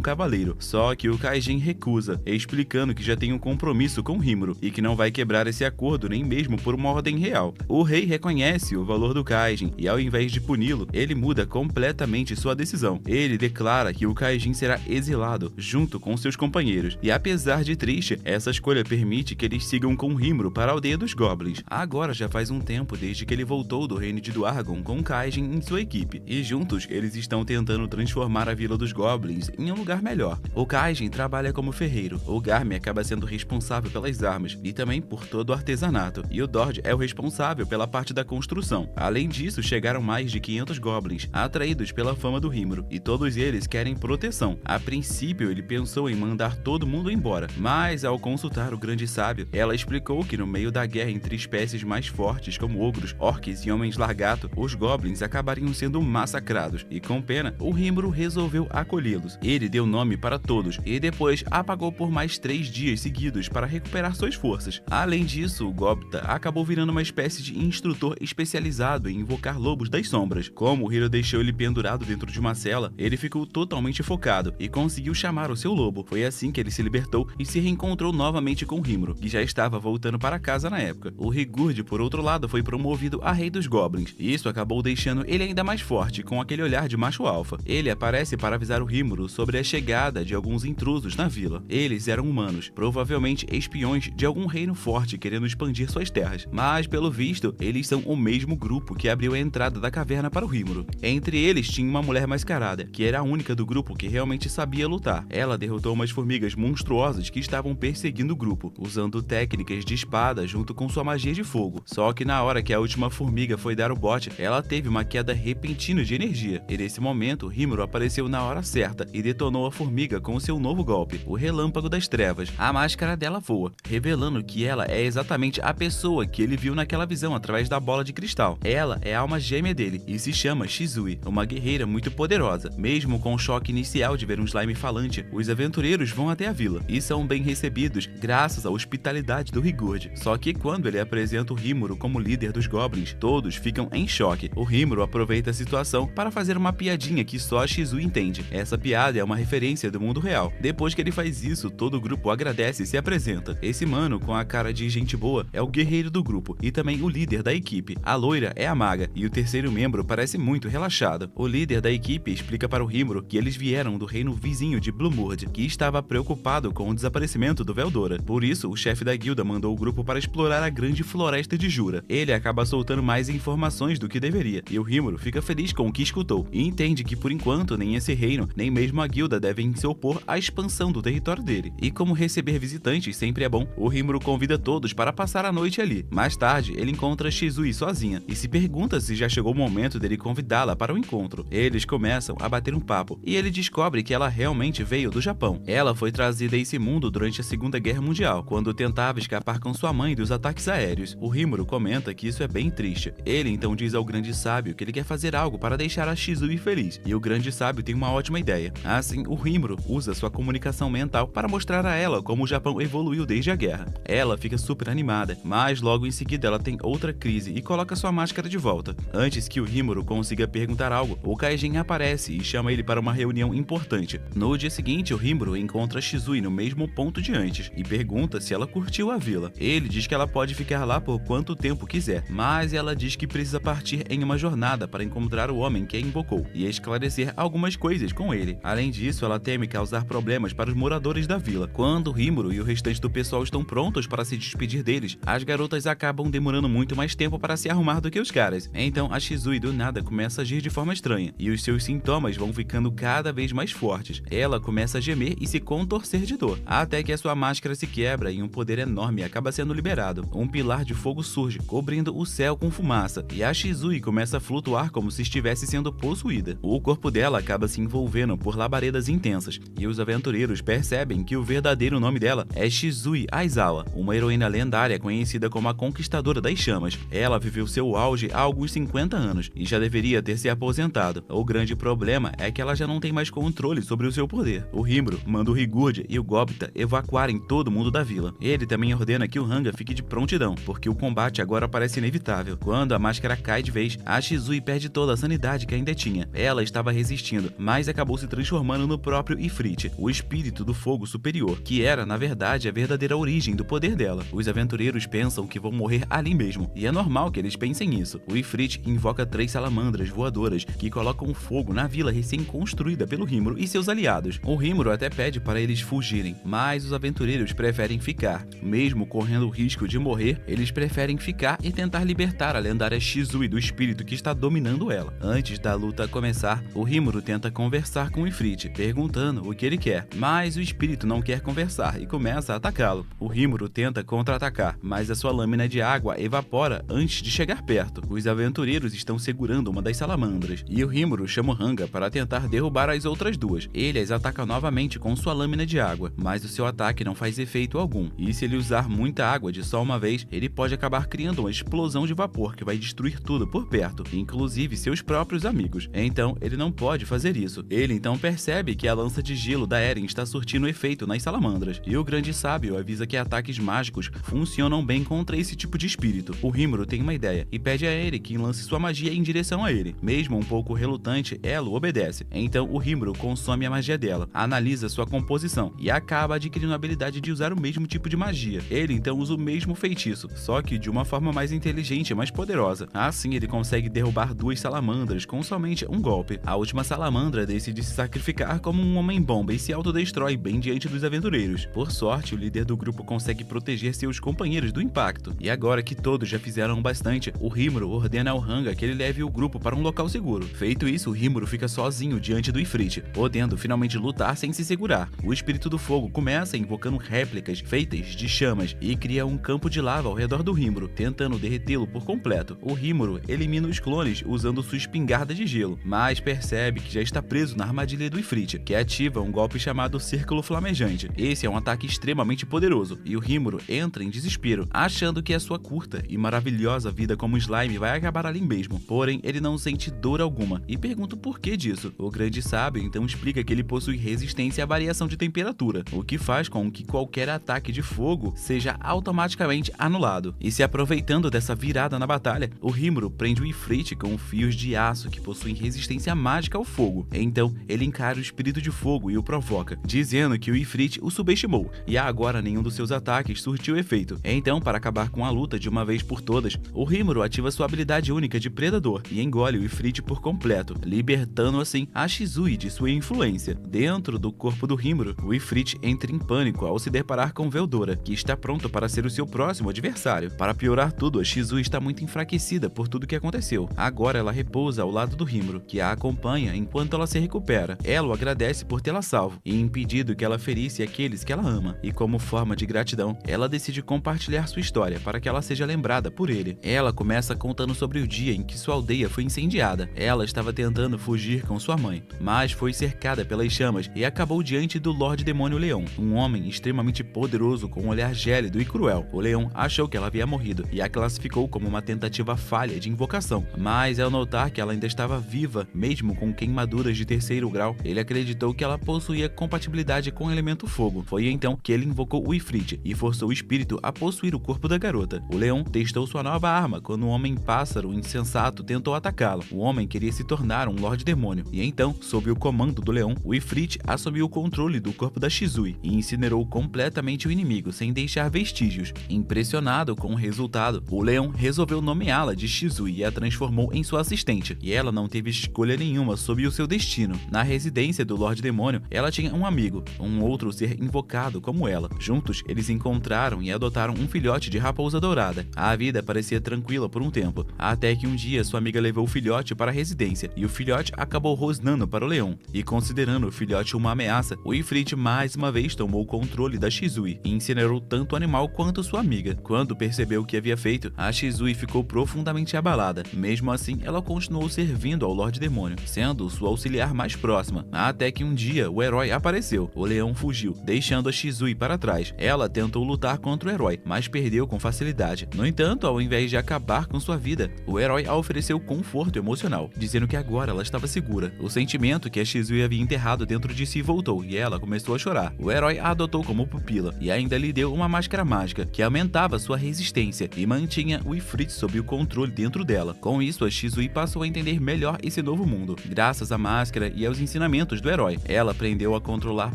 cavaleiro, só que o Kaijin recusa, explicando que já tem um compromisso com Rimuru e que não vai quebrar esse acordo nem mesmo por uma ordem real. O rei reconhece o valor do Kaijin e, ao invés de puni-lo, ele muda completamente sua decisão. Ele declara que o Kaijin será exilado junto com seus companheiros, e apesar de triste, essa escolha permite que eles sigam com Rimuru para a aldeia dos Goblins. Agora já faz um tempo desde que ele voltou do reino de Dwargon com Kaijin em sua equipe, e juntos eles estão tentando transformar a vila dos Goblins em um lugar melhor. O Kaijin trabalha como ferreiro, o Garm acaba sendo responsável pelas armas e também por todo o artesanato, e o Dord é o responsável pela parte da construção. Além disso, chegaram mais de 500 Goblins, atraídos pela fama do Rimuru, e todos eles querem proteção. A princípio, ele pensou em mandar todo mundo embora, mas ao consultar o grande sábio, ela explicou que no meio da guerra entre espécies mais fortes como ogros, orques e homens largato, os Goblins acabariam sendo massacrados, e com pena, o Rimuru resolveu acolhê-los. Ele deu nome para todos, e depois apagou por mais 3 dias seguidos para recuperar suas forças. Além disso, o Gobta acabou virando uma espécie de instrutor especializado em invocar lobos das sombras. Como o Hiro deixou ele pendurado dentro de uma cela, ele ficou totalmente focado e conseguiu chamar o seu lobo. Foi assim que ele se libertou e se reencontrou novamente com Rimuru, que já estava voltando para casa na época. O Rigurd, por outro lado, foi promovido a rei dos Goblins, e isso acabou deixando ele ainda mais forte, com aquele olhar de macho alfa. Ele aparece para avisar o Rimuru sobre a chegada de alguns intrusos na vila. Eles eram humanos, provavelmente espiões de algum reino forte querendo expandir suas terras, mas pelo visto, eles são o mesmo grupo que abriu a entrada da caverna para o Rimuru. Entre eles tinha uma mulher mascarada, que era a única do grupo que realmente sabia lutar. Ela derrotou umas formigas monstruosas que estavam perseguindo o grupo, usando técnicas de espada junto com sua magia de fogo. Só que na hora que a última formiga foi dar o bote, ela teve uma queda repentina de energia, e nesse momento, Rimuru apareceu na hora certa e detonou a formiga com seu novo golpe, o Relâmpago das Trevas. A máscara dela voa, revelando que ela é exatamente a pessoa que ele viu naquela visão através da bola de cristal. Ela é a alma gêmea dele e se chama Shizui, uma guerreira muito poderosa. Mesmo com o choque inicial de ver um slime falante, os aventureiros vão até a vila e são bem recebidos graças à hospitalidade do Rigurd. Só que quando ele apresenta o Rimuru como líder dos Goblins, todos ficam em choque. O Rimuru aproveita a situação para fazer uma piadinha que só a Shizui entende. Essa piada é uma referência do mundo real. Depois que ele faz isso, todo o grupo agradece e se apresenta. Esse mano com a cara de gente boa é o guerreiro do grupo e também o líder da equipe. A loira é a maga e o terceiro membro parece muito relaxado. O líder da equipe explica para o Rimuru que eles vieram do reino vizinho de Blumurd, que estava preocupado com o desaparecimento do Veldora. Por isso, o chefe da guilda mandou o grupo para explorar a grande floresta de Jura. Ele acaba soltando mais informações do que deveria, e o Rimuru fica feliz com o que escutou e entende que por enquanto nem esse reino, nem mesmo a guilda devem se opor à expansão do território dele. E como receber visitantes sempre é bom, o Rimuru convida todos para passar a noite ali. Mais tarde, ele encontra Shizui sozinha e se pergunta se já chegou o momento dele convidá-la para o encontro. Eles começam a bater um papo e ele descobre que ela realmente veio do Japão. Ela foi trazida a esse mundo durante a Segunda Guerra Mundial, quando tentava escapar com sua mãe dos ataques aéreos. O Rimuru comenta que isso é bem triste. Ele então diz ao grande sábio que ele quer fazer algo para deixar a Shizui feliz, e o grande sábio tem uma ótima ideia. Assim, o Rimuru usa sua comunicação mental para mostrar a ela como o Japão evoluiu desde a guerra. Ela fica super animada, mas logo em seguida ela tem outra crise e coloca sua máscara de volta. Antes que o Rimuru consiga perguntar algo, o Kaijin aparece e chama ele para uma reunião importante. No dia seguinte, o Rimuru encontra Shizui no mesmo ponto de antes e pergunta se ela curtiu a vila. Ele diz que ela pode ficar lá por quanto tempo quiser, mas ela diz que precisa partir em uma jornada para encontrar o homem que a invocou e esclarecer algumas coisas com ele. Além disso, ela teme causar problemas para os moradores da vila. Quando o Rimuru e o restante do pessoal estão prontos para se despedir deles, as garotas acabam demorando muito mais tempo para se arrumar do que os caras. Então a Shizui do nada começa a agir de forma estranha e os seus sintomas vão ficando cada vez mais fortes. Ela começa a gemer e se contorcer de dor, até que a sua máscara se quebra e um poder enorme acaba sendo liberado. Um pilar de fogo surge, cobrindo o céu com fumaça, e a Shizui começa a flutuar como se estivesse sendo possuída. O corpo dela acaba se envolvendo por labaredas intensas, e os aventureiros percebem que o verdadeiro nome dela é Shizui Aizawa, uma heroína lendária conhecida como a Conquistadora das Chamas. Ela viveu seu auge há alguns 50 anos e já deveria ter se aposentado. O grande problema é que ela já não tem mais controle sobre o seu poder. O Rimuru manda o Rigurd e o Gobta evacuarem todo mundo da vila. Ele também ordena que o Hanga fique de prontidão, porque o combate agora parece inevitável.
vulnerável. Quando a máscara cai de vez, a Shizui perde toda a sanidade que ainda tinha. Ela estava resistindo, mas acabou se transformando no próprio Ifrit, o espírito do fogo superior, que era, na verdade, a verdadeira origem do poder dela. Os aventureiros pensam que vão morrer ali mesmo, e é normal que eles pensem isso. O Ifrit invoca 3 salamandras voadoras que colocam fogo na vila recém-construída pelo Rimuru e seus aliados. O Rimuru até pede para eles fugirem, mas os aventureiros preferem ficar. Mesmo correndo o risco de morrer, eles preferem ficar e tentar libertar a lendária Shizui do espírito que está dominando ela. Antes da luta começar, o Rimuru tenta conversar com o Ifrit, perguntando o que ele quer, mas o espírito não quer conversar e começa a atacá-lo. O Rimuru tenta contra-atacar, mas a sua lâmina de água evapora antes de chegar perto. Os aventureiros estão segurando uma das salamandras, e o Rimuru chama o Hanga para tentar derrubar as outras 2. Ele as ataca novamente com sua lâmina de água, mas o seu ataque não faz efeito algum, e se ele usar muita água de só uma vez, ele pode acabar criando uma explosão de vapor que vai destruir tudo por perto, inclusive seus próprios amigos. Então, ele não pode fazer isso. Ele então percebe que a lança de gelo da Eren está surtindo efeito nas salamandras, e o grande sábio avisa que ataques mágicos funcionam bem contra esse tipo de espírito. O Rimuru tem uma ideia e pede a Eren que lance sua magia em direção a ele. Mesmo um pouco relutante, ela obedece. Então o Rimuru consome a magia dela, analisa sua composição e acaba adquirindo a habilidade de usar o mesmo tipo de magia. Ele então usa o mesmo feitiço, só que de uma forma mais inteligente e mais poderosa. Assim ele consegue derrubar 2 salamandras com somente um golpe. A última salamandra decide se sacrificar como um homem-bomba e se autodestrói bem diante dos aventureiros. Por sorte, o líder do grupo consegue proteger seus companheiros do impacto. E agora que todos já fizeram bastante, o Rimuru ordena ao Hanga que ele leve o grupo para um local seguro. Feito isso, o Rimuru fica sozinho diante do Ifrit, podendo finalmente lutar sem se segurar. O espírito do fogo começa invocando réplicas feitas de chamas e cria um campo de lava ao redor do Rimuru, tentando derretê-lo por completo. O Rimuru elimina os clones usando sua espingarda de gelo, mas percebe que já está preso na armadilha do Ifrit, que ativa um golpe chamado Círculo Flamejante. Esse é um ataque extremamente poderoso, e o Rimuru entra em desespero, achando que a sua curta e maravilhosa vida como slime vai acabar ali mesmo. Porém, ele não sente dor alguma e pergunta o porquê disso. O grande sábio então explica que ele possui resistência à variação de temperatura, o que faz com que qualquer ataque de fogo seja automaticamente anulado. E se aproveitando dessa virada na batalha, o Rimuru prende o Ifrit com fios de aço que possuem resistência mágica ao fogo. Então, ele encara o espírito de fogo e o provoca, dizendo que o Ifrit o subestimou e agora nenhum dos seus ataques surtiu efeito. Então, para acabar com a luta de uma vez por todas, o Rimuru ativa sua habilidade única de predador e engole o Ifrit por completo, libertando assim a Shizui de sua influência. Dentro do corpo do Rimuru, o Ifrit entra em pânico ao se deparar com Veldora, que está pronto para ser o seu próximo adversário. Para piorar tudo, a Shizui está muito enfraquecida por tudo que aconteceu. Agora ela repousa ao lado do Rimuru, que a acompanha enquanto ela se recupera. Ela o agradece por tê-la salvo e impedido que ela ferisse aqueles que ela ama. E como forma de gratidão, ela decide compartilhar sua história para que ela seja lembrada por ele. Ela começa contando sobre o dia em que sua aldeia foi incendiada. Ela estava tentando fugir com sua mãe, mas foi cercada pelas chamas e acabou diante do Lorde Demônio Leão, um homem extremamente poderoso com um olhar gélido e cruel. O Leão achou que ela havia morrido e a classificou como uma tentativa falha de invocação, mas ao notar que ela ainda estava viva, mesmo com queimaduras de 3º grau, ele acreditou que ela possuía compatibilidade com o elemento fogo. Foi então que ele invocou o Ifrit e forçou o espírito a possuir o corpo da garota. O Leão testou sua nova arma quando um homem-pássaro insensato tentou atacá-lo. O homem queria se tornar um Lorde Demônio, e então, sob o comando do Leão, o Ifrit assumiu o controle do corpo da Shizui e incinerou completamente o inimigo, sem deixar vestígios. Impressionado com o resultado, o Leão resolveu nomeá-la de Shizui e a transformou em sua assistente, e ela não teve escolha nenhuma sobre o seu destino. Na residência do Lorde Demônio, ela tinha um amigo, um outro ser invocado como ela. Juntos, eles encontraram e adotaram um filhote de raposa dourada. A vida parecia tranquila por um tempo, até que um dia sua amiga levou o filhote para a residência, e o filhote acabou rosnando para o leão. E considerando o filhote uma ameaça, o Ifrit mais uma vez tomou o controle da Shizui e incinerou tanto o animal quanto sua amiga. Quando percebeu o que havia feito, a Shizui ficou profundamente abalada. Mesmo assim, ela continuou servindo ao Lorde Demônio, sendo sua auxiliar mais próxima, até que um dia o herói apareceu. O leão fugiu, deixando a Shizui para trás. Ela tentou lutar contra o herói, mas perdeu com facilidade. No entanto, ao invés de acabar com sua vida, o herói a ofereceu conforto emocional, dizendo que agora ela estava segura. O sentimento que a Shizui havia enterrado dentro de si voltou e ela começou a chorar. O herói a adotou como pupila e ainda lhe deu uma máscara mágica que aumentava sua resistência e mantinha o Ifrit
Ifrit sob o controle dentro dela. Com isso, a Shizui passou a entender melhor esse novo mundo, graças à máscara e aos ensinamentos do herói. Ela aprendeu a controlar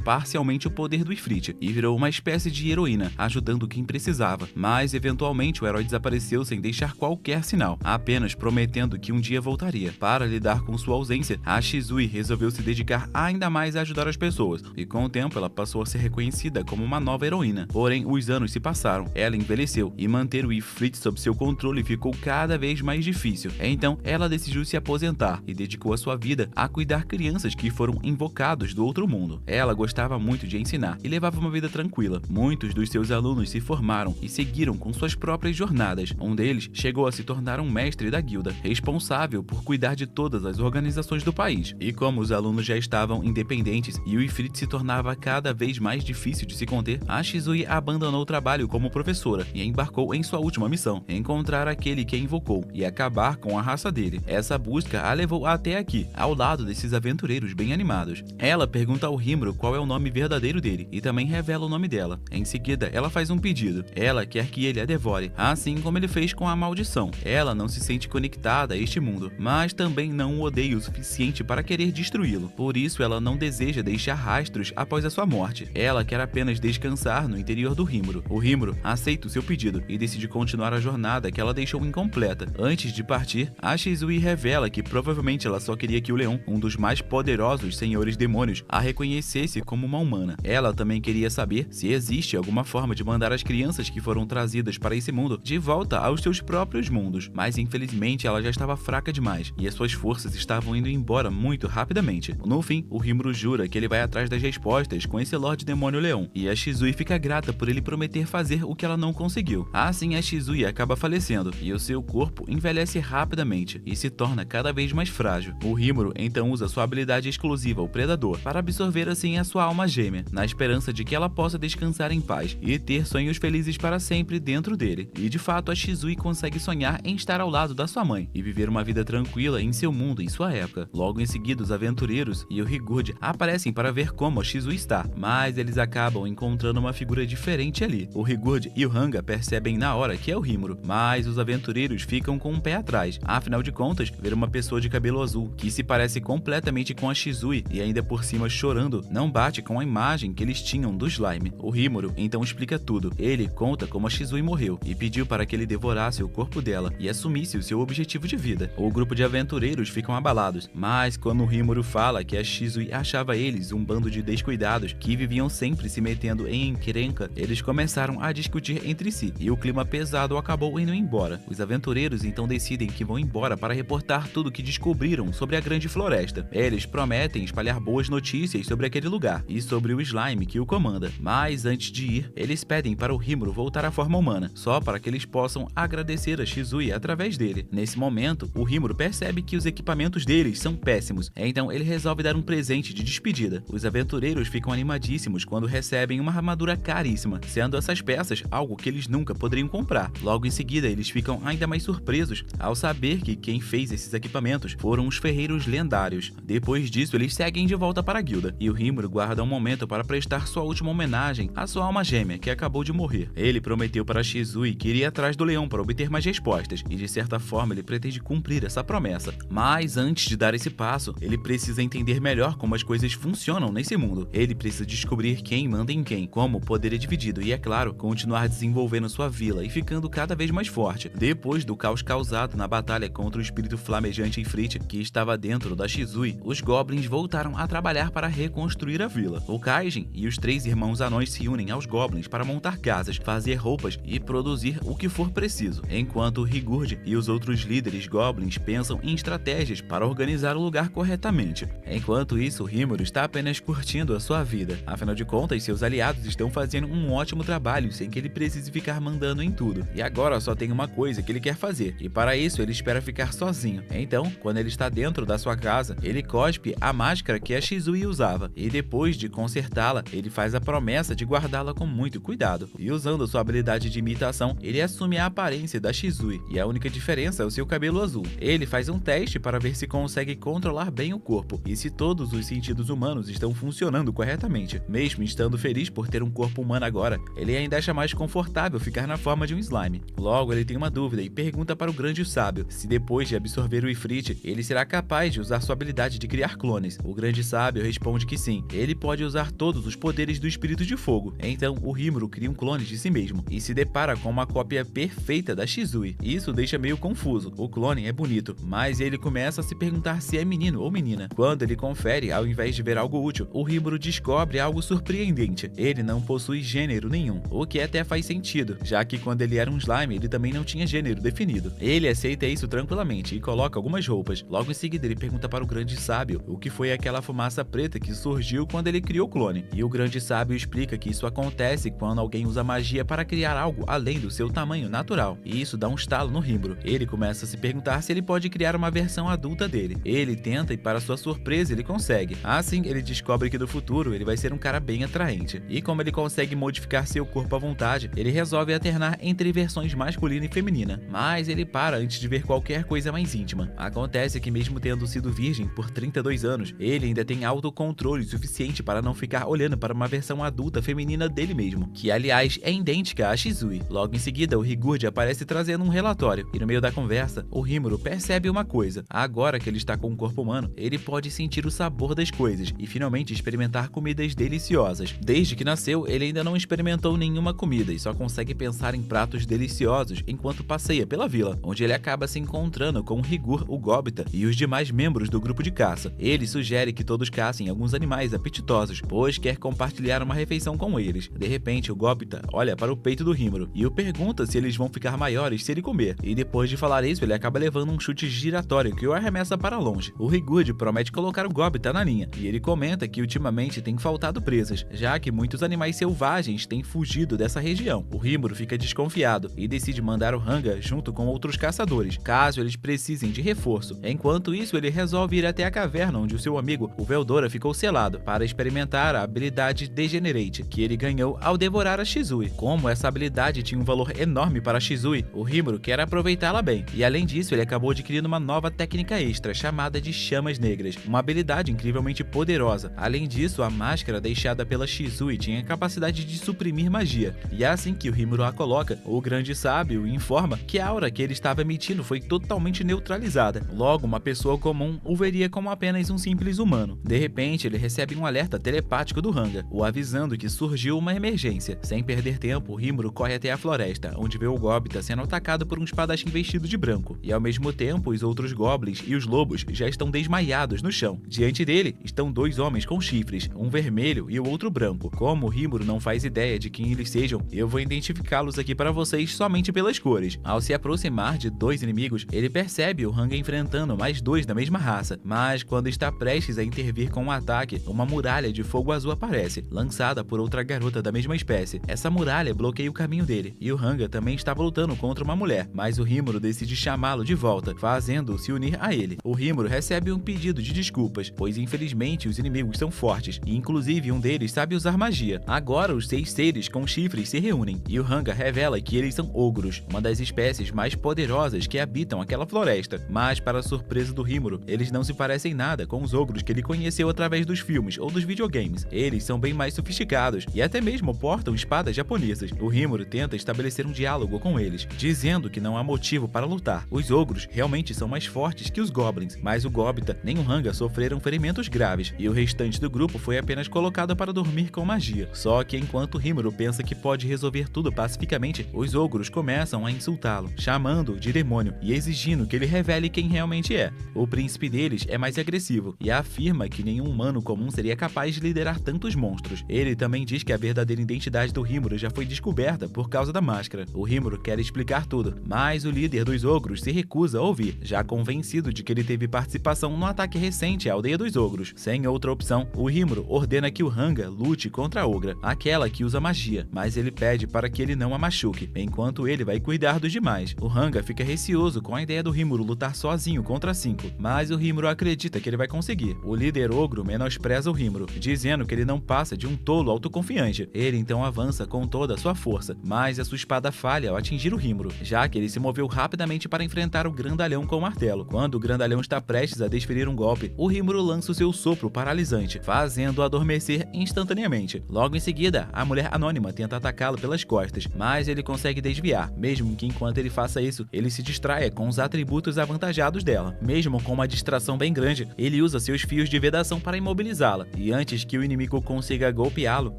parcialmente o poder do Ifrit e virou uma espécie de heroína, ajudando quem precisava. Mas, eventualmente, o herói desapareceu sem deixar qualquer sinal, apenas prometendo que um dia voltaria. Para lidar com sua ausência, a Shizui resolveu se dedicar ainda mais a ajudar as pessoas, e com o tempo ela passou a ser reconhecida como uma nova heroína. Porém, os anos se passaram, ela envelheceu, e manter o Ifrit sob seu controle ficou cada vez mais difícil. Então, ela decidiu se aposentar e dedicou a sua vida a cuidar crianças que foram invocados do outro mundo. Ela gostava muito de ensinar e levava uma vida tranquila. Muitos dos seus alunos se formaram e seguiram com suas próprias jornadas. Um deles chegou a se tornar um mestre da guilda, responsável por cuidar de todas as organizações do país. E como os alunos já estavam independentes e o Ifrit se tornava cada vez mais difícil de se conter, a Shizui abandonou o trabalho como professora e embarcou em sua última missão: encontrar aquele que a invocou e acabar com a raça dele. Essa busca a levou até aqui, ao lado desses aventureiros bem animados. Ela pergunta ao Rimuro qual é o nome verdadeiro dele e também revela o nome dela. Em seguida, ela faz um pedido. Ela quer que ele a devore, assim como ele fez com a maldição. Ela não se sente conectada a este mundo, mas também não o odeia o suficiente para querer destruí-lo. Por isso, ela não deseja deixar rastros após a sua morte. Ela quer apenas descansar no interior do Rimuro. O Rimuro aceita o seu pedido e decide continuar a jornada que ela deixou incompleta. Antes de partir, a Shizui revela que provavelmente ela só queria que o leão, um dos mais poderosos senhores demônios, a reconhecesse como uma humana. Ela também queria saber se existe alguma forma de mandar as crianças que foram trazidas para esse mundo de volta aos seus próprios mundos, mas infelizmente ela já estava fraca demais e as suas forças estavam indo embora muito rapidamente. No fim, o Rimuro jura que ele vai atrás das respostas com esse Lorde Demônio Leão, e a Shizui fica grata por ele prometer fazer o que ela não conseguiu. Assim, a Shizui acaba falecendo e o seu corpo envelhece rapidamente e se torna cada vez mais frágil. O Rimuro então usa sua habilidade exclusiva, o Predador, para absorver assim a sua alma gêmea, na esperança de que ela possa descansar em paz e ter sonhos felizes para sempre dentro dele. E de fato, a Shizui consegue sonhar em estar ao lado da sua mãe e viver uma vida tranquila em seu mundo em sua época. Logo em seguida, os aventureiros e o Rigurd aparecem para ver como a Shizui está, mas eles acabam encontrando uma figura diferente ali. O Rigurd e o Hanga percebem na hora que é o Rimuro, mas os aventureiros ficam com um pé atrás. Afinal de contas, ver uma pessoa de cabelo azul que se parece completamente com a Shizui e ainda por cima chorando não bate com a imagem que eles tinham do slime. O Rimuro então explica tudo. Ele conta como a Shizui morreu e pediu para que ele devorasse o corpo dela e assumisse o seu objetivo de vida. O grupo de aventureiros ficam abalados, mas quando o Rimuro fala que a Shizui achava eles um bando de descuidados que viviam sempre se metendo em encrenca, eles começaram a discutir entre si e o clima pesado acabou indo embora. Os aventureiros então decidem que vão embora para reportar tudo que descobriram sobre a grande floresta. Eles prometem espalhar boas notícias sobre aquele lugar e sobre o slime que o comanda, mas antes de ir, eles pedem para o Rimuro voltar à forma humana, só para que eles possam agradecer a Shizui através dele. Nesse momento, o Rimuro percebe que os equipamentos deles são péssimos, então ele resolve dar um presente de despedida. Os aventureiros ficam animadíssimos quando recebem uma armadura caríssima, sendo essas peças algo que eles nunca poderiam comprar. Logo em seguida, eles ficam ainda mais surpresos ao saber que quem fez esses equipamentos foram os ferreiros lendários. Depois disso, eles seguem de volta para a guilda, e o Rimuro guarda um momento para prestar sua última homenagem à sua alma gêmea, que acabou de morrer. Ele prometeu para Shizui que iria atrás do leão para obter mais respostas, e de certa forma ele pretende cumprir essa promessa. Mas antes de dar esse passo, ele precisa entender melhor como as coisas funcionam nesse mundo. Ele precisa descobrir quem manda em quem, como o poder é dividido e, é claro, continuar desenvolvendo sua vila e ficando cada vez mais forte. Depois do caos causado na batalha contra o espírito flamejante Ifrit, que estava dentro da Shizui, os goblins voltaram a trabalhar para reconstruir a vila. O Kaijin e os 3 irmãos anões se unem aos goblins para montar casas, fazer roupas e produzir o que for preciso, enquanto Rigurd e os outros líderes goblins pensam em estratégias para organizar o lugar corretamente. Enquanto isso, Rimuro está apenas curtindo a sua vida. Afinal de contas, seus aliados estão fazendo um ótimo trabalho sem que ele precise ficar mandando em tudo. E agora só tem uma coisa que ele quer fazer, e para isso ele espera ficar sozinho. Então, quando ele está dentro da sua casa, ele cospe a máscara que a Shizui usava, e depois de consertá-la, ele faz a promessa de guardá-la com muito cuidado. E usando sua habilidade de imitação, ele assume a aparência da Shizui, e a única diferença é o seu cabelo azul. Ele faz um teste para ver se consegue controlar bem o corpo, e se todos os sentidos humanos estão funcionando corretamente. Mesmo estando feliz por ter um corpo humano agora, ele ainda acha mais confortável ficar na forma de um slime. Logo, ele tem
tem uma dúvida e pergunta para o grande sábio se depois de absorver o Ifrit, ele será capaz de usar sua habilidade de criar clones. O grande sábio responde que sim, ele pode usar todos os poderes do espírito de fogo. Então o Rimuru cria um clone de si mesmo e se depara com uma cópia perfeita da Shizui. Isso deixa meio confuso. O clone é bonito, mas ele começa a se perguntar se é menino ou menina. Quando ele confere, ao invés de ver algo útil, o Rimuru descobre algo surpreendente. Ele não possui gênero nenhum, o que até faz sentido, já que quando ele era um slime, ele também não tinha gênero definido. Ele aceita isso tranquilamente e coloca algumas roupas. Logo em seguida, ele pergunta para o grande sábio o que foi aquela fumaça preta que surgiu quando ele criou o clone. E o grande sábio explica que isso acontece quando alguém usa magia para criar algo além do seu tamanho natural. E isso dá um estalo no Rimuru. Ele começa a se perguntar se ele pode criar uma versão adulta dele. Ele tenta e, para sua surpresa, ele consegue. Assim, ele descobre que no futuro ele vai ser um cara bem atraente. E como ele consegue modificar seu corpo à vontade, ele resolve alternar entre versões masculina e feminina. Mas ele para antes de ver qualquer coisa mais íntima. Acontece que mesmo tendo sido virgem por 32 anos, ele ainda tem autocontrole suficiente para não ficar olhando para uma versão adulta feminina dele mesmo, que aliás é idêntica à Shizui. Logo em seguida, o Higurd aparece trazendo um relatório, e no meio da conversa, o Rimuru percebe uma coisa. Agora que ele está com um corpo humano, ele pode sentir o sabor das coisas e finalmente experimentar comidas deliciosas. Desde que nasceu, ele ainda não experimentou nenhuma comida e só consegue pensar em pratos deliciosos enquanto passeia pela vila, onde ele acaba se encontrando com o Higur, o Gobita e os demais membros do grupo de caça. Ele sugere que todos caçem alguns animais apetitosos, pois quer compartilhar uma refeição com eles. De repente, o Gobita olha para o peito do Rimuru e o pergunta se eles vão ficar maiores se ele comer. E depois de falar isso, ele acaba levando um chute giratório que o arremessa para longe. O Higurd promete colocar o Gobita na linha, e ele comenta que ultimamente tem faltado presas, já que muitos animais selvagens têm fugido dessa região. O Rimuru fica desconfiado e decide mandar o Hanga junto com outros caçadores, caso eles precisem de reforço. Enquanto isso, ele resolve ir até a caverna onde o seu amigo, o Veldora, ficou selado, para experimentar a habilidade Degenerate, que ele ganhou ao devorar a Shizui. Como essa habilidade tinha um valor enorme para a Shizui, o Rimuru quer aproveitá-la bem, e além disso, ele acabou adquirindo uma nova técnica extra, chamada de Chamas Negras, uma habilidade incrivelmente poderosa. Além disso, a máscara deixada pela Shizui tinha a capacidade de suprimir magia, e é assim que o Rimuru a coloca, o grande sábio informa que a aura que ele estava emitindo foi totalmente neutralizada. Logo, uma pessoa comum o veria como apenas um simples humano. De repente, ele recebe um alerta telepático do Hanga, o avisando que surgiu uma emergência. Sem perder tempo, o Rimuru corre até a floresta, onde vê o Gobita sendo atacado por um espadachim vestido de branco, e ao mesmo tempo os outros goblins e os lobos já estão desmaiados no chão. Diante dele estão dois homens com chifres, um vermelho e o outro branco. Como o Rimuru não faz ideia de quem eles sejam, eu vou identificá-los aqui para vocês somente pelas cores. Ao se aproximar de dois inimigos, ele percebe o Hanga enfrentando mais dois da mesma raça, mas quando está prestes a intervir com um ataque, uma muralha de fogo azul aparece, lançada por outra garota da mesma espécie. Essa muralha bloqueia o caminho dele, e o Hanga também estava lutando contra uma mulher, mas o Rimuru decide chamá-lo de volta, fazendo-o se unir a ele. O Rimuru recebe um pedido de desculpas, pois infelizmente os inimigos são fortes, e inclusive um deles sabe usar magia. Agora os 6 seres com chifres se reúnem, e o Hanga revela que eles são ogros, uma das espécies mais poderosas que habitam aquela floresta. Mas, para a surpresa do Rimuru, eles não se parecem nada com os ogros que ele conheceu através dos filmes ou dos videogames. Eles são bem mais sofisticados e até mesmo portam espadas japonesas. O Rimuru tenta estabelecer um diálogo com eles, dizendo que não há motivo para lutar. Os ogros realmente são mais fortes que os goblins, mas o Gobita nem o Hanga sofreram ferimentos graves, e o restante do grupo foi apenas colocado para dormir com magia. Só que enquanto o Rimuru pensa que pode resolver tudo pacificamente, os ogros começam a insultá-lo, chamando-o de demônio e exigindo que ele revele quem realmente é. O príncipe deles é mais agressivo e afirma que nenhum humano comum seria capaz de liderar tantos monstros. Ele também diz que a verdadeira identidade do Rimuru já foi descoberta por causa da máscara. O Rimuru quer explicar tudo, mas o líder dos ogros se recusa a ouvir, já convencido de que ele teve participação no ataque recente à aldeia dos ogros. Sem outra opção, o Rimuru ordena que o Hanga lute contra a ogra, aquela que usa magia, mas ele pede para que ele não a machuque, enquanto ele vai cuidar dos demais. O Hanga fica receoso com a ideia do Rimuru lutar sozinho contra 5, mas o Rimuru acredita que ele vai conseguir. O líder ogro menospreza o Rimuru, dizendo que ele não passa de um tolo autoconfiante. Ele então avança com toda a sua força, mas a sua espada falha ao atingir o Rimuru, já que ele se moveu rapidamente para enfrentar o grandalhão com o martelo. Quando o grandalhão está prestes a desferir um golpe, o Rimuru lança o seu sopro paralisante, fazendo-o adormecer instantaneamente. Logo em seguida, a mulher anônima tenta atacá-lo pelas costas, mas ele consegue desviar, mesmo mesmo que enquanto ele faça isso, ele se distraia com os atributos avantajados dela. Mesmo com uma distração bem grande, ele usa seus fios de vedação para imobilizá-la, e antes que o inimigo consiga golpeá-lo,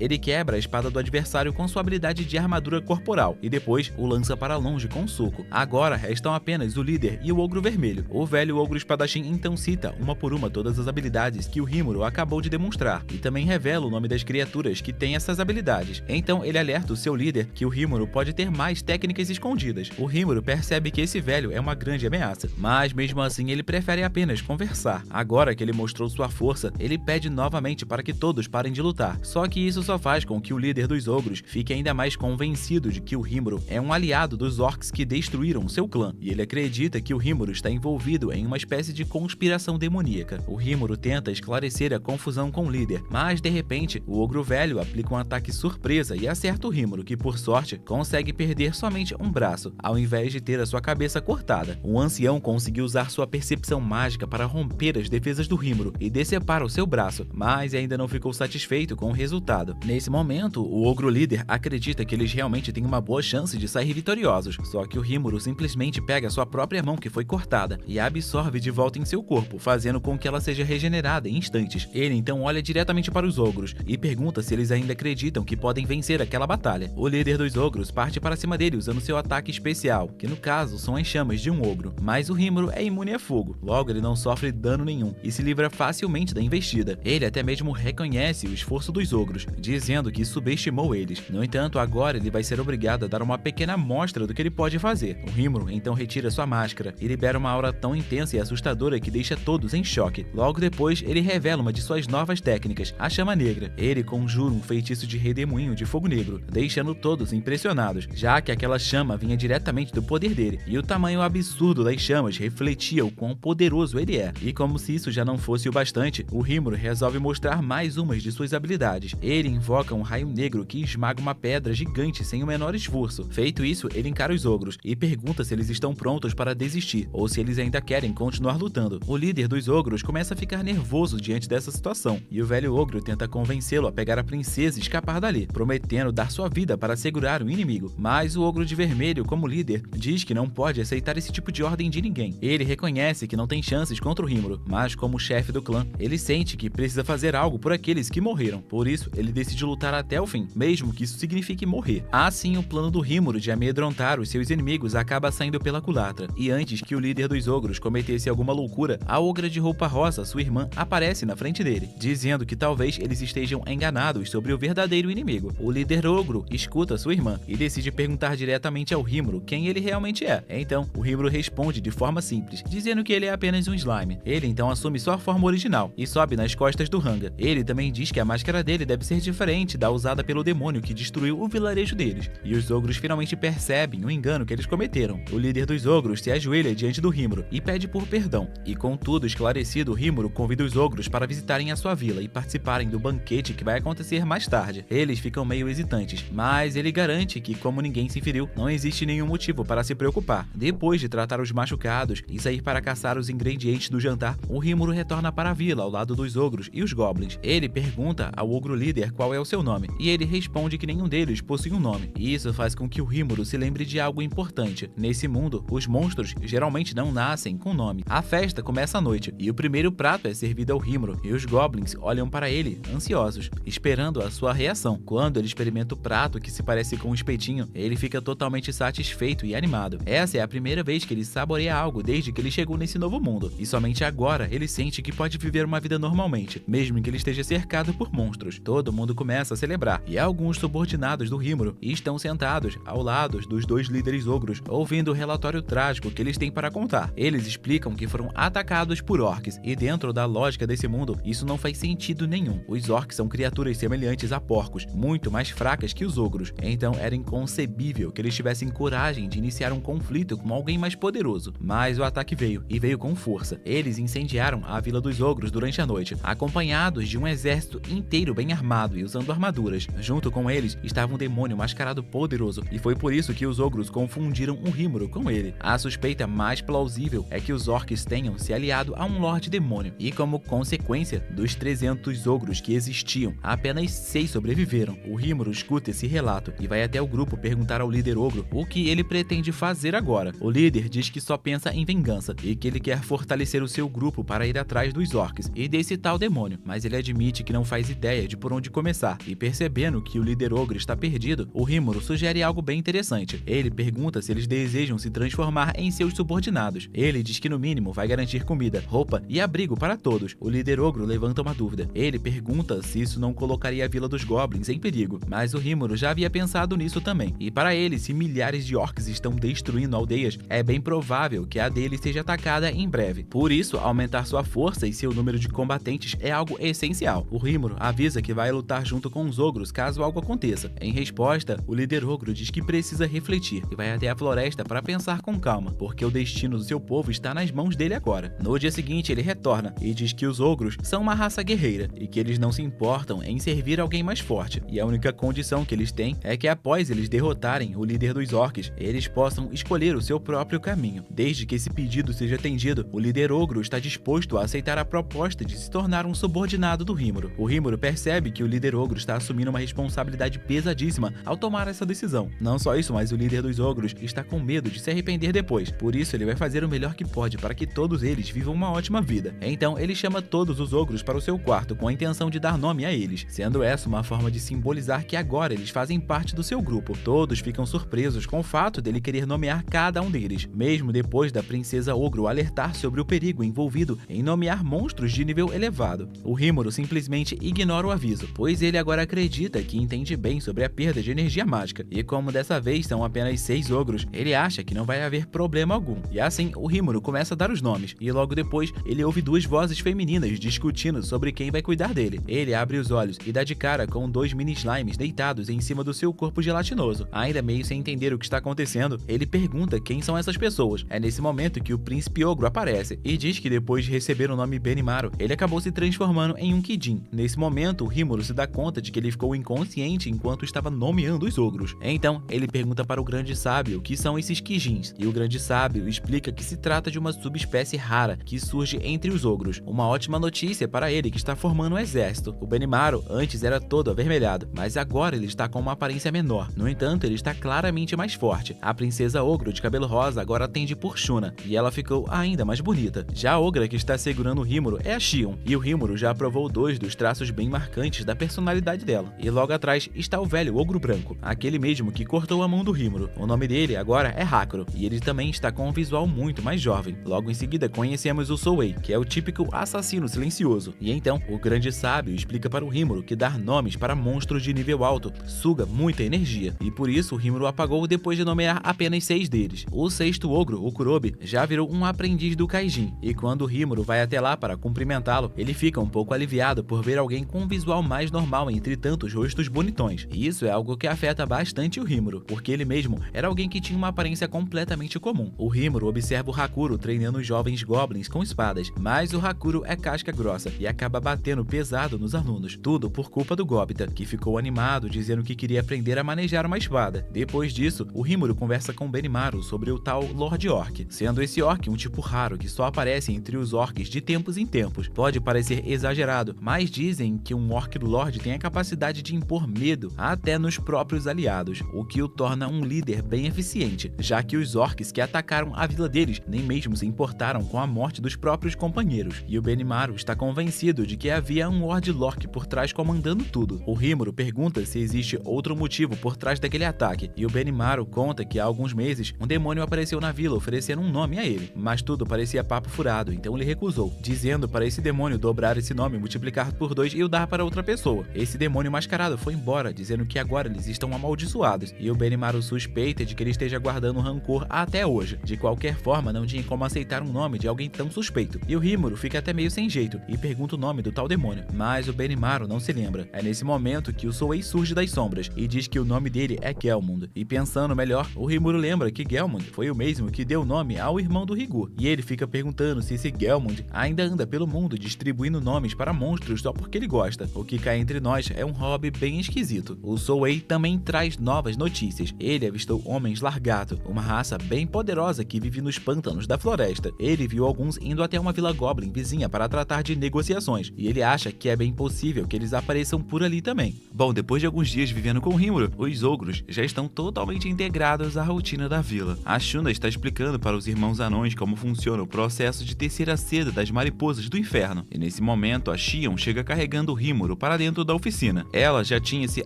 ele quebra a espada do adversário com sua habilidade de armadura corporal, e depois o lança para longe com um soco. Agora restam apenas o líder e o ogro vermelho. O velho ogro espadachim então cita uma por uma todas as habilidades que o Rimuru acabou de demonstrar, e também revela o nome das criaturas que têm essas habilidades. Então ele alerta o seu líder que o Rimuru pode ter mais técnicas escondidas. O Rimuru percebe que esse velho é uma grande ameaça, mas mesmo assim ele prefere apenas conversar. Agora que ele mostrou sua força, ele pede novamente para que todos parem de lutar. Só que isso só faz com que o líder dos ogros fique ainda mais convencido de que o Rimuru é um aliado dos orcs que destruíram seu clã, e ele acredita que o Rimuru está envolvido em uma espécie de conspiração demoníaca. O Rimuru tenta esclarecer a confusão com o líder, mas de repente o ogro velho aplica um ataque surpresa e acerta o Rimuru, que por sorte consegue perder somente um braço, ao invés de ter a sua cabeça cortada. O ancião conseguiu usar sua percepção mágica para romper as defesas do Rimuru e decepar o seu braço, mas ainda não ficou satisfeito com o resultado. Nesse momento, o ogro líder acredita que eles realmente têm uma boa chance de sair vitoriosos, só que o Rimuru simplesmente pega sua própria mão que foi cortada e a absorve de volta em seu corpo, fazendo com que ela seja regenerada em instantes. Ele então olha diretamente para os ogros e pergunta se eles ainda acreditam que podem vencer aquela batalha. O líder dos ogros parte para cima dele usando seu ataque especial, que no caso são as chamas de um ogro, mas o Rimuru é imune a fogo, logo ele não sofre dano nenhum e se livra facilmente da investida. Ele até mesmo reconhece o esforço dos ogros, dizendo que subestimou eles. No entanto, agora ele vai ser obrigado a dar uma pequena amostra do que ele pode fazer. O Rimuru então retira sua máscara e libera uma aura tão intensa e assustadora que deixa todos em choque. Logo depois, ele revela uma de suas novas técnicas, a chama negra. Ele conjura um feitiço de redemoinho de fogo negro, deixando todos impressionados, já que aquela chama vinha diretamente do poder dele, e o tamanho absurdo das chamas refletia o quão poderoso ele é. E como se isso já não fosse o bastante, o Rimuru resolve mostrar mais umas de suas habilidades. Ele invoca um raio negro que esmaga uma pedra gigante sem o menor esforço. Feito isso, ele encara os ogros e pergunta se eles estão prontos para desistir, ou se eles ainda querem continuar lutando. O líder dos ogros começa a ficar nervoso diante dessa situação, e o velho ogro tenta convencê-lo a pegar a princesa e escapar dali, prometendo dar sua vida para segurar o inimigo. Mas o ogro de vermelho, como líder, diz que não pode aceitar esse tipo de ordem de ninguém. Ele reconhece que não tem chances contra o Rimuru, mas como chefe do clã, ele sente que precisa fazer algo por aqueles que morreram. Por isso, ele decide lutar até o fim, mesmo que isso signifique morrer. Assim, o plano do Rimuru de amedrontar os seus inimigos acaba saindo pela culatra, e antes que o líder dos ogros cometesse alguma loucura, a ogra de roupa rosa, sua irmã, aparece na frente dele, dizendo que talvez eles estejam enganados sobre o verdadeiro inimigo. O líder ogro escuta sua irmã e decide perguntar diretamente ao Rimuru quem ele realmente é. Então, o Rimuru responde de forma simples, dizendo que ele é apenas um slime. Ele então assume sua forma original e sobe nas costas do Ranga. Ele também diz que a máscara dele deve ser diferente da usada pelo demônio que destruiu o vilarejo deles. E os ogros finalmente percebem o engano que eles cometeram. O líder dos ogros se ajoelha diante do Rimuru e pede por perdão. E com tudo esclarecido, o Rimuru convida os ogros para visitarem a sua vila e participarem do banquete que vai acontecer mais tarde. Eles ficam meio hesitantes, mas ele garante que, como ninguém se feriu, não existe nenhum motivo para se preocupar. Depois de tratar os machucados e sair para caçar os ingredientes do jantar, o Rimuru retorna para a vila ao lado dos ogros e os goblins. Ele pergunta ao ogro líder qual é o seu nome, e ele responde que nenhum deles possui um nome. E isso faz com que o Rimuru se lembre de algo importante. Nesse mundo, os monstros geralmente não nascem com nome. A festa começa à noite, e o primeiro prato é servido ao Rimuru, e os goblins olham para ele, ansiosos, esperando a sua reação. Quando ele experimenta o prato, que se parece com um espetinho, ele fica totalmente satisfeito e animado. Essa é a primeira vez que ele saboreia algo desde que ele chegou nesse novo mundo, e somente agora ele sente que pode viver uma vida normalmente, mesmo que ele esteja cercado por monstros. Todo mundo começa a celebrar, e alguns subordinados do Rimuru estão sentados ao lado dos dois líderes ogros, ouvindo o relatório trágico que eles têm para contar. Eles explicam que foram atacados por orcs, e dentro da lógica desse mundo, isso não faz sentido nenhum. Os orcs são criaturas semelhantes a porcos, muito mais fracas que os ogros, então era inconcebível que eles tivessem coragem de iniciar um conflito com alguém mais poderoso. Mas o ataque veio, e veio com força. Eles incendiaram a vila dos ogros durante a noite, acompanhados de um exército inteiro bem armado e usando armaduras. Junto com eles estava um demônio mascarado poderoso, e foi por isso que os ogros confundiram o Rimuru com ele. A suspeita mais plausível é que os orcs tenham se aliado a um Lorde Demônio, e como consequência dos 300 ogros que existiam, apenas 6 sobreviveram. O Rimuru escuta esse relato e vai até o grupo perguntar ao líder ogro o que ele pretende fazer agora. O líder diz que só pensa em vingança e que ele quer fortalecer o seu grupo para ir atrás dos orcs e desse tal demônio, mas ele admite que não faz ideia de por onde começar, e percebendo que o líder ogro está perdido, o Rímuro sugere algo bem interessante. Ele pergunta se eles desejam se transformar em seus subordinados. Ele diz que no mínimo vai garantir comida, roupa e abrigo para todos. O líder ogro levanta uma dúvida. Ele pergunta se isso não colocaria a vila dos goblins em perigo, mas o Rímuro já havia pensado nisso também. E para ele, se milhares de orcs estão destruindo aldeias, é bem provável que a dele seja atacada em breve. Por isso, aumentar sua força e seu número de combatentes é algo essencial. O Rímuro avisa que vai lutar junto com os ogros caso algo aconteça. Em resposta, o líder ogro diz que precisa refletir e vai até a floresta para pensar com calma, porque o destino do seu povo está nas mãos dele agora. No dia seguinte, ele retorna e diz que os ogros são uma raça guerreira e que eles não se importam em servir alguém mais forte, e a única condição que eles têm é que após eles derrotarem o líder dos orcs, eles possam escolher o seu próprio caminho. Desde que esse pedido seja atendido, o líder ogro está disposto a aceitar a proposta de se tornar um subordinado do Rímuro. O Rímuro percebe que o líder ogro está assumindo uma responsabilidade pesadíssima ao tomar essa decisão. Não só isso, mas o líder dos ogros está com medo de se arrepender depois. Por isso, ele vai fazer o melhor que pode para que todos eles vivam uma ótima vida. Então, ele chama todos os ogros para o seu quarto com a intenção de dar nome a eles, sendo essa uma forma de simbolizar que agora eles fazem parte do seu grupo. Todos ficam surpresos com o fato dele querer nomear cada um deles, mesmo depois da princesa ogro alertar sobre o perigo envolvido em nomear monstros de nível elevado. O Rímuro simplesmente ignora o aviso, pois ele agora acredita que entende bem sobre a perda de energia mágica, e como dessa vez são apenas 6 ogros, ele acha que não vai haver problema algum. E assim, o Rímuro começa a dar os nomes, e logo depois ele ouve 2 vozes femininas discutindo sobre quem vai cuidar dele. Ele abre os olhos e dá de cara com 2 mini slimes deitados em cima do seu corpo gelatinoso. Ainda meio sem entender o que está acontecendo, ele pergunta quem são essas pessoas. É nesse momento que o príncipe ogro aparece e diz que depois de receber o nome Benimaru, ele acabou se transformando em um Kidin. Nesse momento, o Rímuro se dá conta de que ele ficou inconsciente enquanto estava nomeando os ogros. Então, ele pergunta para o grande sábio o que são esses Kijins, e o grande sábio explica que se trata de uma subespécie rara que surge entre os ogros. Uma ótima notícia para ele que está formando um exército. O Benimaru antes era todo avermelhado, mas agora ele está com uma aparência menor. No entanto, ele está claramente mais forte. A princesa ogro de cabelo rosa agora atende por Shuna, e ela ficou ainda mais bonita. Já a ogra que está segurando o Rímuro é a Xion, e o Rímuro já aprovou 2 dos traços bem marcantes da personalidade dela. E logo atrás está o velho ogro branco, aquele mesmo que cortou a mão do Rímuro. O nome dele agora é Hakuro, e ele também está com um visual muito mais jovem. Logo em seguida conhecemos o Souei, que é o típico assassino silencioso. E então, o grande sábio explica para o Rímuro que dar nomes para monstros de nível alto suga muita energia, e por isso o Rímuro apagou depois de nomear apenas 6 deles. O 6º ogro, o Kurobi, já virou um aprendiz do Kaijin, e quando o Rímuro vai até lá para cumprimentá-lo, ele fica um pouco aliviado por ver alguém com um visual mais normal entre tantos rostos bonitões. E isso é algo que afeta bastante o Rímuro, porque ele mesmo era alguém que tinha uma aparência completamente comum. O Rímuro observa o Hakuro treinando os jovens goblins com espadas, mas o Hakuro é casca grossa e acaba batendo pesado nos alunos, tudo por culpa do Gobita, que ficou animado dizendo que queria aprender a manejar uma espada. Depois disso, o Rímuro conversa com Benimaru sobre o tal Lord Orc, sendo esse orc um tipo raro que só aparece entre os orcs de tempos em tempos. Pode parecer exagerado, mas dizem que um orc Lord tem a capacidade de impor medo até nos próprios aliados, o que o torna um líder bem eficiente, já que os orcs que atacaram a vila deles nem mesmo se importaram com a morte dos próprios companheiros, e o Benimaru está convencido de que havia um Lord Lorc por trás comandando tudo. O Rímuro pergunta se existe outro motivo por trás daquele ataque, e o Benimaru conta que há alguns meses um demônio apareceu na vila oferecendo um nome a ele, mas tudo parecia papo furado, então ele recusou, dizendo para esse demônio dobrar esse nome, multiplicar por 2 e o dar para outra pessoa. Esse demônio mascarado foi embora, dizendo que agora eles estão amaldiçoados, e o Benimaru suspeita de que ele esteja guardando rancor até hoje. De qualquer forma, não tinha como aceitar um nome de alguém tão suspeito, e o Rímuro fica até meio sem jeito e pergunta o nome do tal demônio, mas o Benimaru não se lembra. É nesse momento que o Souei surge das sombras e diz que o nome dele é Gelmund, e pensando melhor, o Rímuro lembra que Gelmund foi o mesmo que deu nome ao irmão do Rigur, e ele fica perguntando se esse Gelmund ainda anda pelo mundo distribuindo nomes para monstros só porque ele gosta. O que cá entre nós é um hobby bem esquisito. O Souei também traz novas notícias. Ele avistou homens largato, uma raça bem poderosa que vive nos pântanos da floresta. Ele viu alguns indo até uma vila goblin vizinha para tratar de negociações, e ele acha que é bem possível que eles apareçam por ali também. Bom, depois de alguns dias vivendo com o Rímuro, os ogros já estão totalmente completamente integrados à rotina da vila. A Shuna está explicando para os irmãos anões como funciona o processo de tecer a seda das mariposas do inferno, e nesse momento a Shion chega carregando o Rimuru para dentro da oficina. Ela já tinha se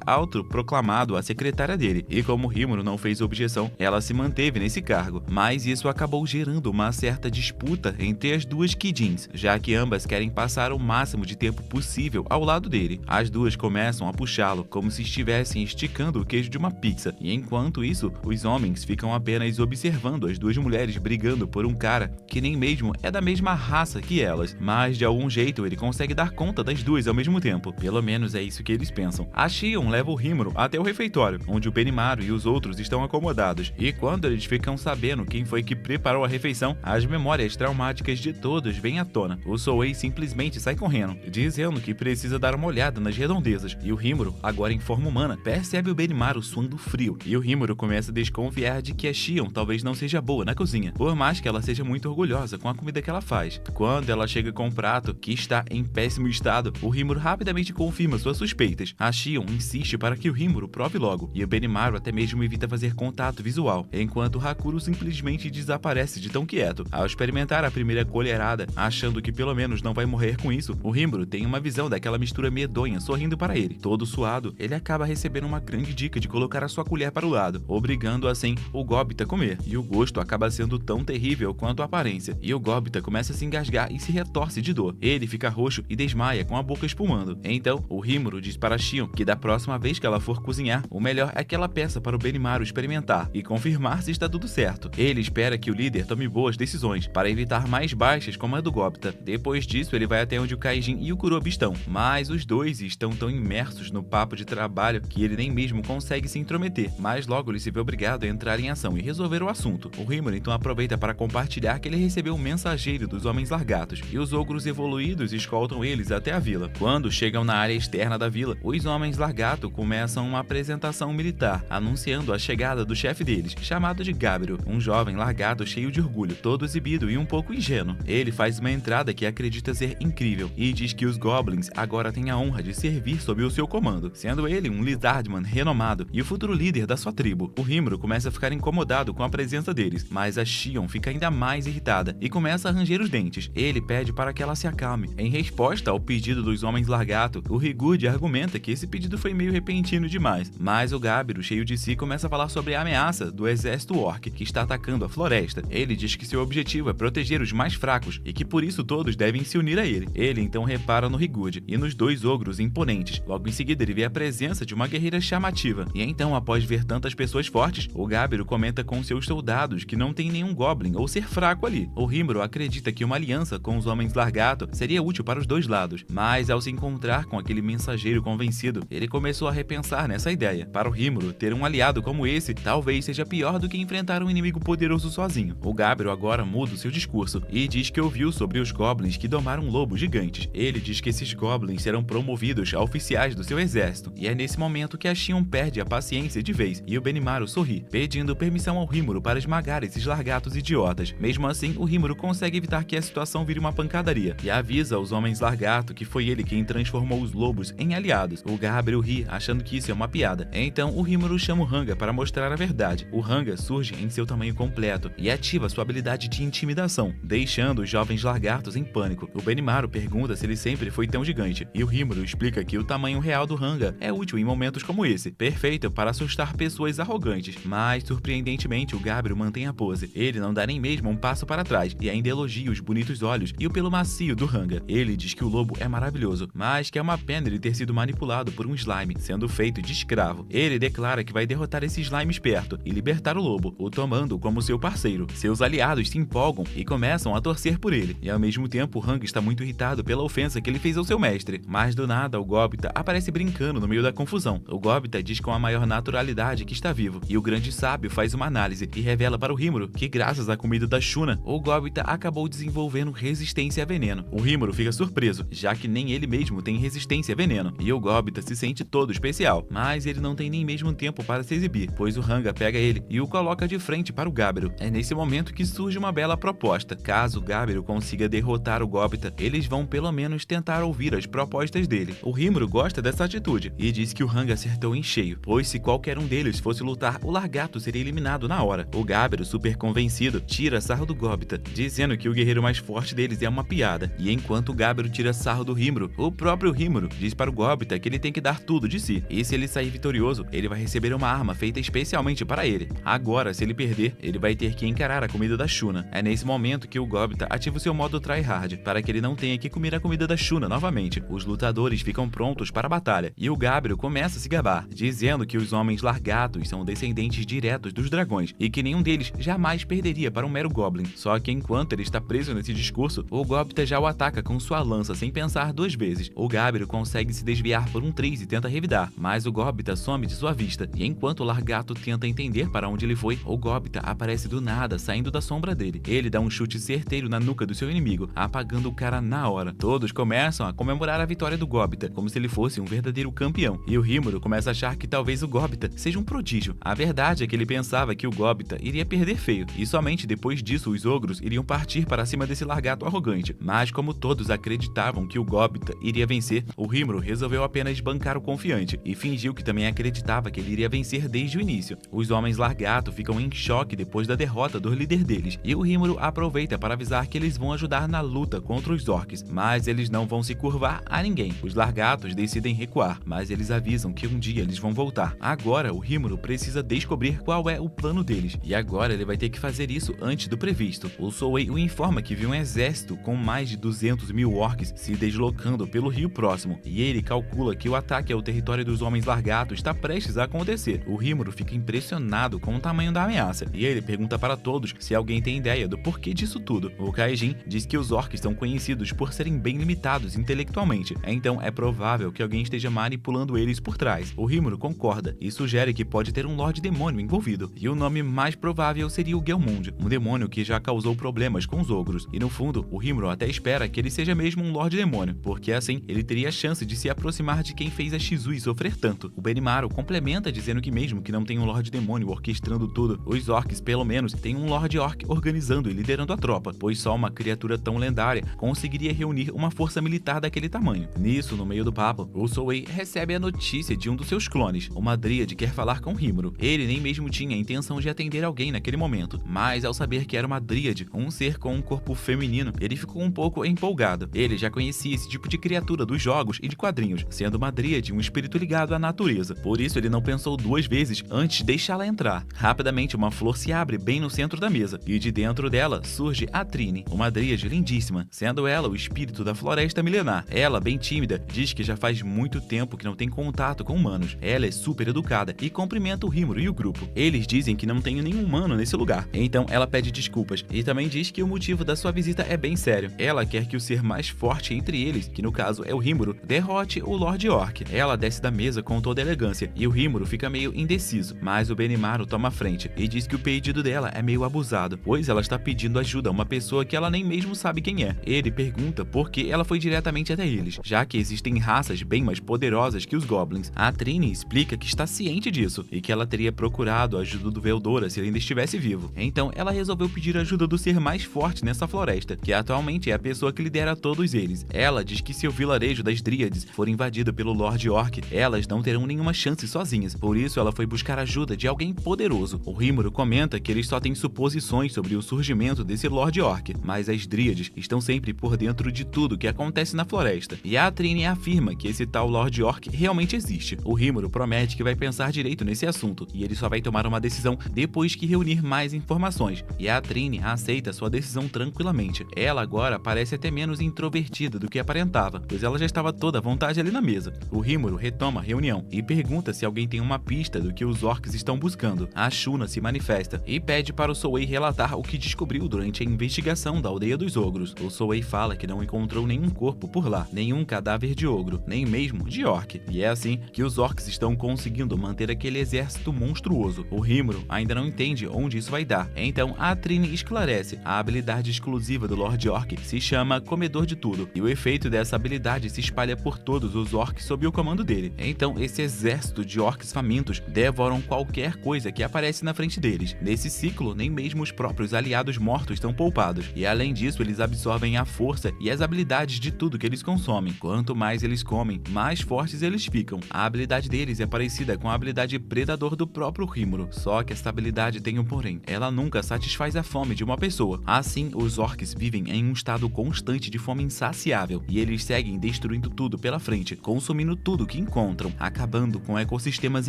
autoproclamado a secretária dele, e como Rimuru não fez objeção, ela se manteve nesse cargo, mas isso acabou gerando uma certa disputa entre as duas Kijins, já que ambas querem passar o máximo de tempo possível ao lado dele. As duas começam a puxá-lo como se estivessem esticando o queijo de uma pizza, e enquanto isso, os homens ficam apenas observando as duas mulheres brigando por um cara que nem mesmo é da mesma raça que elas, mas de algum jeito ele consegue dar conta das duas ao mesmo tempo. Pelo menos é isso que eles pensam. A Shion leva o Rimuru até o refeitório, onde o Benimaru e os outros estão acomodados, e quando eles ficam sabendo quem foi que preparou a refeição, as memórias traumáticas de todos vêm à tona. O Souei simplesmente sai correndo, dizendo que precisa dar uma olhada nas redondezas, e o Rimuru, agora em forma humana, percebe o Benimaru suando frio, e o Rimuru começa a desconfiar de que a Shion talvez não seja boa na cozinha, por mais que ela seja muito orgulhosa com a comida que ela faz. Quando ela chega com um prato que está em péssimo estado, o Rimuru rapidamente confirma suas suspeitas. A Shion insiste para que o Rimuru prove logo, e o Benimaru até mesmo evita fazer contato visual, enquanto o Hakuro simplesmente desaparece de tão quieto. Ao experimentar a primeira colherada, achando que pelo menos não vai morrer com isso, o Rimuru tem uma visão daquela mistura medonha sorrindo para ele. Todo suado, ele acaba recebendo uma grande dica de colocar a sua colher para o lado, obrigando assim o Gobita a comer, e o gosto acaba sendo tão terrível quanto a aparência, e o Gobita começa a se engasgar e se retorce de dor. Ele fica roxo e desmaia com a boca espumando. Então, o Rimuru diz para Shion que da próxima vez que ela for cozinhar, o melhor é que ela peça para o Benimaru experimentar e confirmar se está tudo certo. Ele espera que o líder tome boas decisões, para evitar mais baixas como a do Gobita. Depois disso, ele vai até onde o Kaijin e o Kurobi estão, mas os dois estão tão imersos no papo de trabalho que ele nem mesmo consegue se intrometer, mas logo ele se vê obrigado a entrar em ação e resolver o assunto. O Rimuru então aproveita para compartilhar que ele recebeu um mensageiro dos Homens Largatos, e os ogros evoluídos escoltam eles até a vila. Quando chegam na área externa da vila, os Homens Largato começam uma apresentação militar, anunciando a chegada do chefe deles, chamado de Gabiru, um jovem largato cheio de orgulho, todo exibido e um pouco ingênuo. Ele faz uma entrada que acredita ser incrível e diz que os Goblins agora têm a honra de servir sob o seu comando, sendo ele um Lizardman renomado e o futuro líder da sua tribo. O Rimuru começa a ficar incomodado com a presença deles, mas a Shion fica ainda mais irritada e começa a ranger os dentes. Ele pede para que ela se acalme. Em resposta ao pedido dos Homens Largato, o Higud argumenta que esse pedido foi meio repentino demais, mas o Gabiru, cheio de si, começa a falar sobre a ameaça do exército orc que está atacando a floresta. Ele diz que seu objetivo é proteger os mais fracos e que por isso todos devem se unir a ele. Ele então repara no Higud e nos dois ogros imponentes. Logo em seguida ele vê a presença de uma guerreira chamativa, e então, após ver tantas pessoas fortes, o Gabiru comenta com seus soldados que não tem nenhum Goblin ou ser fraco ali. O Rimuru acredita que uma aliança com os Homens Largato seria útil para os dois lados, mas ao se encontrar com aquele mensageiro convencido, ele começou a repensar nessa ideia. Para o Rimuru, ter um aliado como esse talvez seja pior do que enfrentar um inimigo poderoso sozinho. O Gabiru agora muda o seu discurso e diz que ouviu sobre os Goblins que domaram lobos gigantes. Ele diz que esses Goblins serão promovidos a oficiais do seu exército, e é nesse momento que a Shion perde a paciência de vez, e o Benimaru sorri, pedindo permissão ao Rimuru para esmagar esses largatos idiotas. Mesmo assim, o Rimuru consegue evitar que a situação vire uma pancadaria, e avisa aos Homens Largato que foi ele quem transformou os lobos em aliados. O Gabiru ri, achando que isso é uma piada. Então, o Rimuru chama o Hanga para mostrar a verdade. O Hanga surge em seu tamanho completo e ativa sua habilidade de intimidação, deixando os jovens largatos em pânico. O Benimaru pergunta se ele sempre foi tão gigante, e o Rimuru explica que o tamanho real do Hanga é útil em momentos como esse, perfeito para assustar pessoas arrogantes. Mas, surpreendentemente, o Gabiru mantém a pose. Ele não dá nem mesmo um passo para trás, e ainda elogia os bonitos olhos e o pelo macio do Hanga. Ele diz que o lobo é maravilhoso, mas que é uma pena ele ter sido manipulado por um slime, sendo feito de escravo. Ele declara que vai derrotar esse slime esperto e libertar o lobo, o tomando como seu parceiro. Seus aliados se empolgam e começam a torcer por ele, e ao mesmo tempo o Hanga está muito irritado pela ofensa que ele fez ao seu mestre. Mas do nada o Gobita aparece brincando no meio da confusão. O Gobita diz com a maior naturalidade que está vivo, e o grande sábio faz uma análise e revela para o Rimuru que graças à comida da Shuna, o Gobita acabou desenvolvendo resistência a veneno. O Rimuru fica surpreso, já que nem ele mesmo tem resistência a veneno, e o Gobita se sente todo especial, mas ele não tem nem mesmo tempo para se exibir, pois o Hanga pega ele e o coloca de frente para o Gabiru. É nesse momento que surge uma bela proposta. Caso o Gabiru consiga derrotar o Gobita, eles vão pelo menos tentar ouvir as propostas dele. O Rimuru gosta dessa atitude e diz que o Hanga acertou em cheio, pois se qualquer um deles fosse fosse lutar, o Largato seria eliminado na hora. O Gabiru, super convencido, tira sarro do Gobita, dizendo que o guerreiro mais forte deles é uma piada. E enquanto o Gabiru tira sarro do Rimuru, o próprio Rimuru diz para o Gobita que ele tem que dar tudo de si. E se ele sair vitorioso, ele vai receber uma arma feita especialmente para ele. Agora, se ele perder, ele vai ter que encarar a comida da Shuna. É nesse momento que o Gobita ativa o seu modo tryhard, para que ele não tenha que comer a comida da Shuna novamente. Os lutadores ficam prontos para a batalha, e o Gabiru começa a se gabar, dizendo que os homens Largatos são descendentes diretos dos dragões, e que nenhum deles jamais perderia para um mero Goblin. Só que enquanto ele está preso nesse discurso, o Gobita já o ataca com sua lança sem pensar duas vezes. O Gabiru consegue se desviar por um 3 e tenta revidar, mas o Gobita some de sua vista, e enquanto o Largato tenta entender para onde ele foi, o Gobita aparece do nada, saindo da sombra dele. Ele dá um chute certeiro na nuca do seu inimigo, apagando o cara na hora. Todos começam a comemorar a vitória do Gobita, como se ele fosse um verdadeiro campeão, e o Rimuru começa a achar que talvez o Gobita seja um prodígio. A verdade é que ele pensava que o Gobita iria perder feio, e somente depois disso os ogros iriam partir para cima desse Largato arrogante. Mas como todos acreditavam que o Gobita iria vencer, o Rimuru resolveu apenas bancar o confiante, e fingiu que também acreditava que ele iria vencer desde o início. Os homens Largato ficam em choque depois da derrota do líder deles, e o Rimuru aproveita para avisar que eles vão ajudar na luta contra os orcs, mas eles não vão se curvar a ninguém. Os Largatos decidem recuar, mas eles avisam que um dia eles vão voltar. Agora o Rimuru precisa descobrir qual é o plano deles, e agora ele vai ter que fazer isso antes do previsto. O Souei o informa que viu um exército com mais de 200.000 orcs se deslocando pelo rio próximo, e ele calcula que o ataque ao território dos homens Largatos está prestes a acontecer. O Rimuru fica impressionado com o tamanho da ameaça, e ele pergunta para todos se alguém tem ideia do porquê disso tudo. O Kaijin diz que os orcs são conhecidos por serem bem limitados intelectualmente, então é provável que alguém esteja manipulando eles por trás. O Rimuru concorda e sugere que pode ter um Lorde Demônio envolvido, e o nome mais provável seria o Gelmund, um demônio que já causou problemas com os ogros, e no fundo, o Rimuru até espera que ele seja mesmo um Lorde Demônio, porque assim ele teria a chance de se aproximar de quem fez a Shizui sofrer tanto. O Benimaru complementa dizendo que mesmo que não tenha um Lorde Demônio orquestrando tudo, os orcs pelo menos têm um Lorde Orc organizando e liderando a tropa, pois só uma criatura tão lendária conseguiria reunir uma força militar daquele tamanho. Nisso, no meio do papo, o Souei recebe a notícia de um dos seus clones. Uma dríade quer falar com Rimuru. Ele nem mesmo tinha a intenção de atender alguém naquele momento, mas ao saber que era uma dríade, um ser com um corpo feminino, ele ficou um pouco empolgado. Ele já conhecia esse tipo de criatura dos jogos e de quadrinhos, sendo uma dríade um espírito ligado à natureza. Por isso ele não pensou duas vezes antes de deixá-la entrar. Rapidamente uma flor se abre bem no centro da mesa, e de dentro dela surge a Trine, uma dríade lindíssima, sendo ela o espírito da floresta milenar. Ela, bem tímida, diz que já faz muito tempo que não tem contato com humanos. Ela é super educada e cumprimenta o Rimuru e o grupo. Eles dizem que não tem nenhum humano nesse lugar, então ela pede desculpas e também diz que o motivo da sua visita é bem sério. Ela quer que o ser mais forte entre eles, que no caso é o Rimuru, derrote o Lorde Orc. Ela desce da mesa com toda elegância e o Rimuru fica meio indeciso, mas o Benimaru toma a frente e diz que o pedido dela é meio abusado, pois ela está pedindo ajuda a uma pessoa que ela nem mesmo sabe quem é. Ele pergunta por que ela foi diretamente até eles, já que existem raças bem mais poderosas que os Goblins. A Trine explica que está ciente disso e que ela teria procurado a ajuda do Veldora se ele ainda estivesse vivo. Então ela resolveu pedir ajuda do ser mais forte nessa floresta, que atualmente é a pessoa que lidera todos eles. Ela diz que se o vilarejo das Dríades for invadido pelo Lorde Orc, elas não terão nenhuma chance sozinhas, por isso ela foi buscar ajuda de alguém poderoso. O Rimuru comenta que eles só têm suposições sobre o surgimento desse Lorde Orc, mas as Dríades estão sempre por dentro de tudo que acontece na floresta, e a Trine afirma que esse tal Lorde Orc realmente existe. O Rimuru promete que vai pensar direito nesse assunto, e ele só vai tomar uma decisão depois que reunir mais informações, e a Trine aceita sua decisão tranquilamente. Ela agora parece até menos introvertida do que aparentava, pois ela já estava toda à vontade ali na mesa. O Rimuru retoma a reunião e pergunta se alguém tem uma pista do que os orcs estão buscando. A Shuna se manifesta e pede para o Souei relatar o que descobriu durante a investigação da aldeia dos ogros. O Souei fala que não encontrou nenhum corpo por lá, nenhum cadáver de ogro, nem mesmo de orc, e é assim que os orcs estão conseguindo manter aquele exército monstruoso. O Rimuru ainda não entende onde isso vai dar, então a Trine esclarece: a habilidade exclusiva do Lorde Orc se chama Comedor de Tudo, e o efeito dessa habilidade se espalha por todos os orcs sob o comando dele. Então esse exército de orcs famintos devoram qualquer coisa que aparece na frente deles. Nesse ciclo, nem mesmo os próprios aliados mortos estão poupados, e além disso eles absorvem a força e as habilidades de tudo que eles consomem. Quanto mais eles comem, mais fortes eles ficam. A habilidade deles é parecida com a habilidade Predador
predador do próprio Rímuro. Só que essa habilidade tem um porém, ela nunca satisfaz a fome de uma pessoa. Assim, os orcs vivem em um estado constante de fome insaciável, e eles seguem destruindo tudo pela frente, consumindo tudo que encontram, acabando com ecossistemas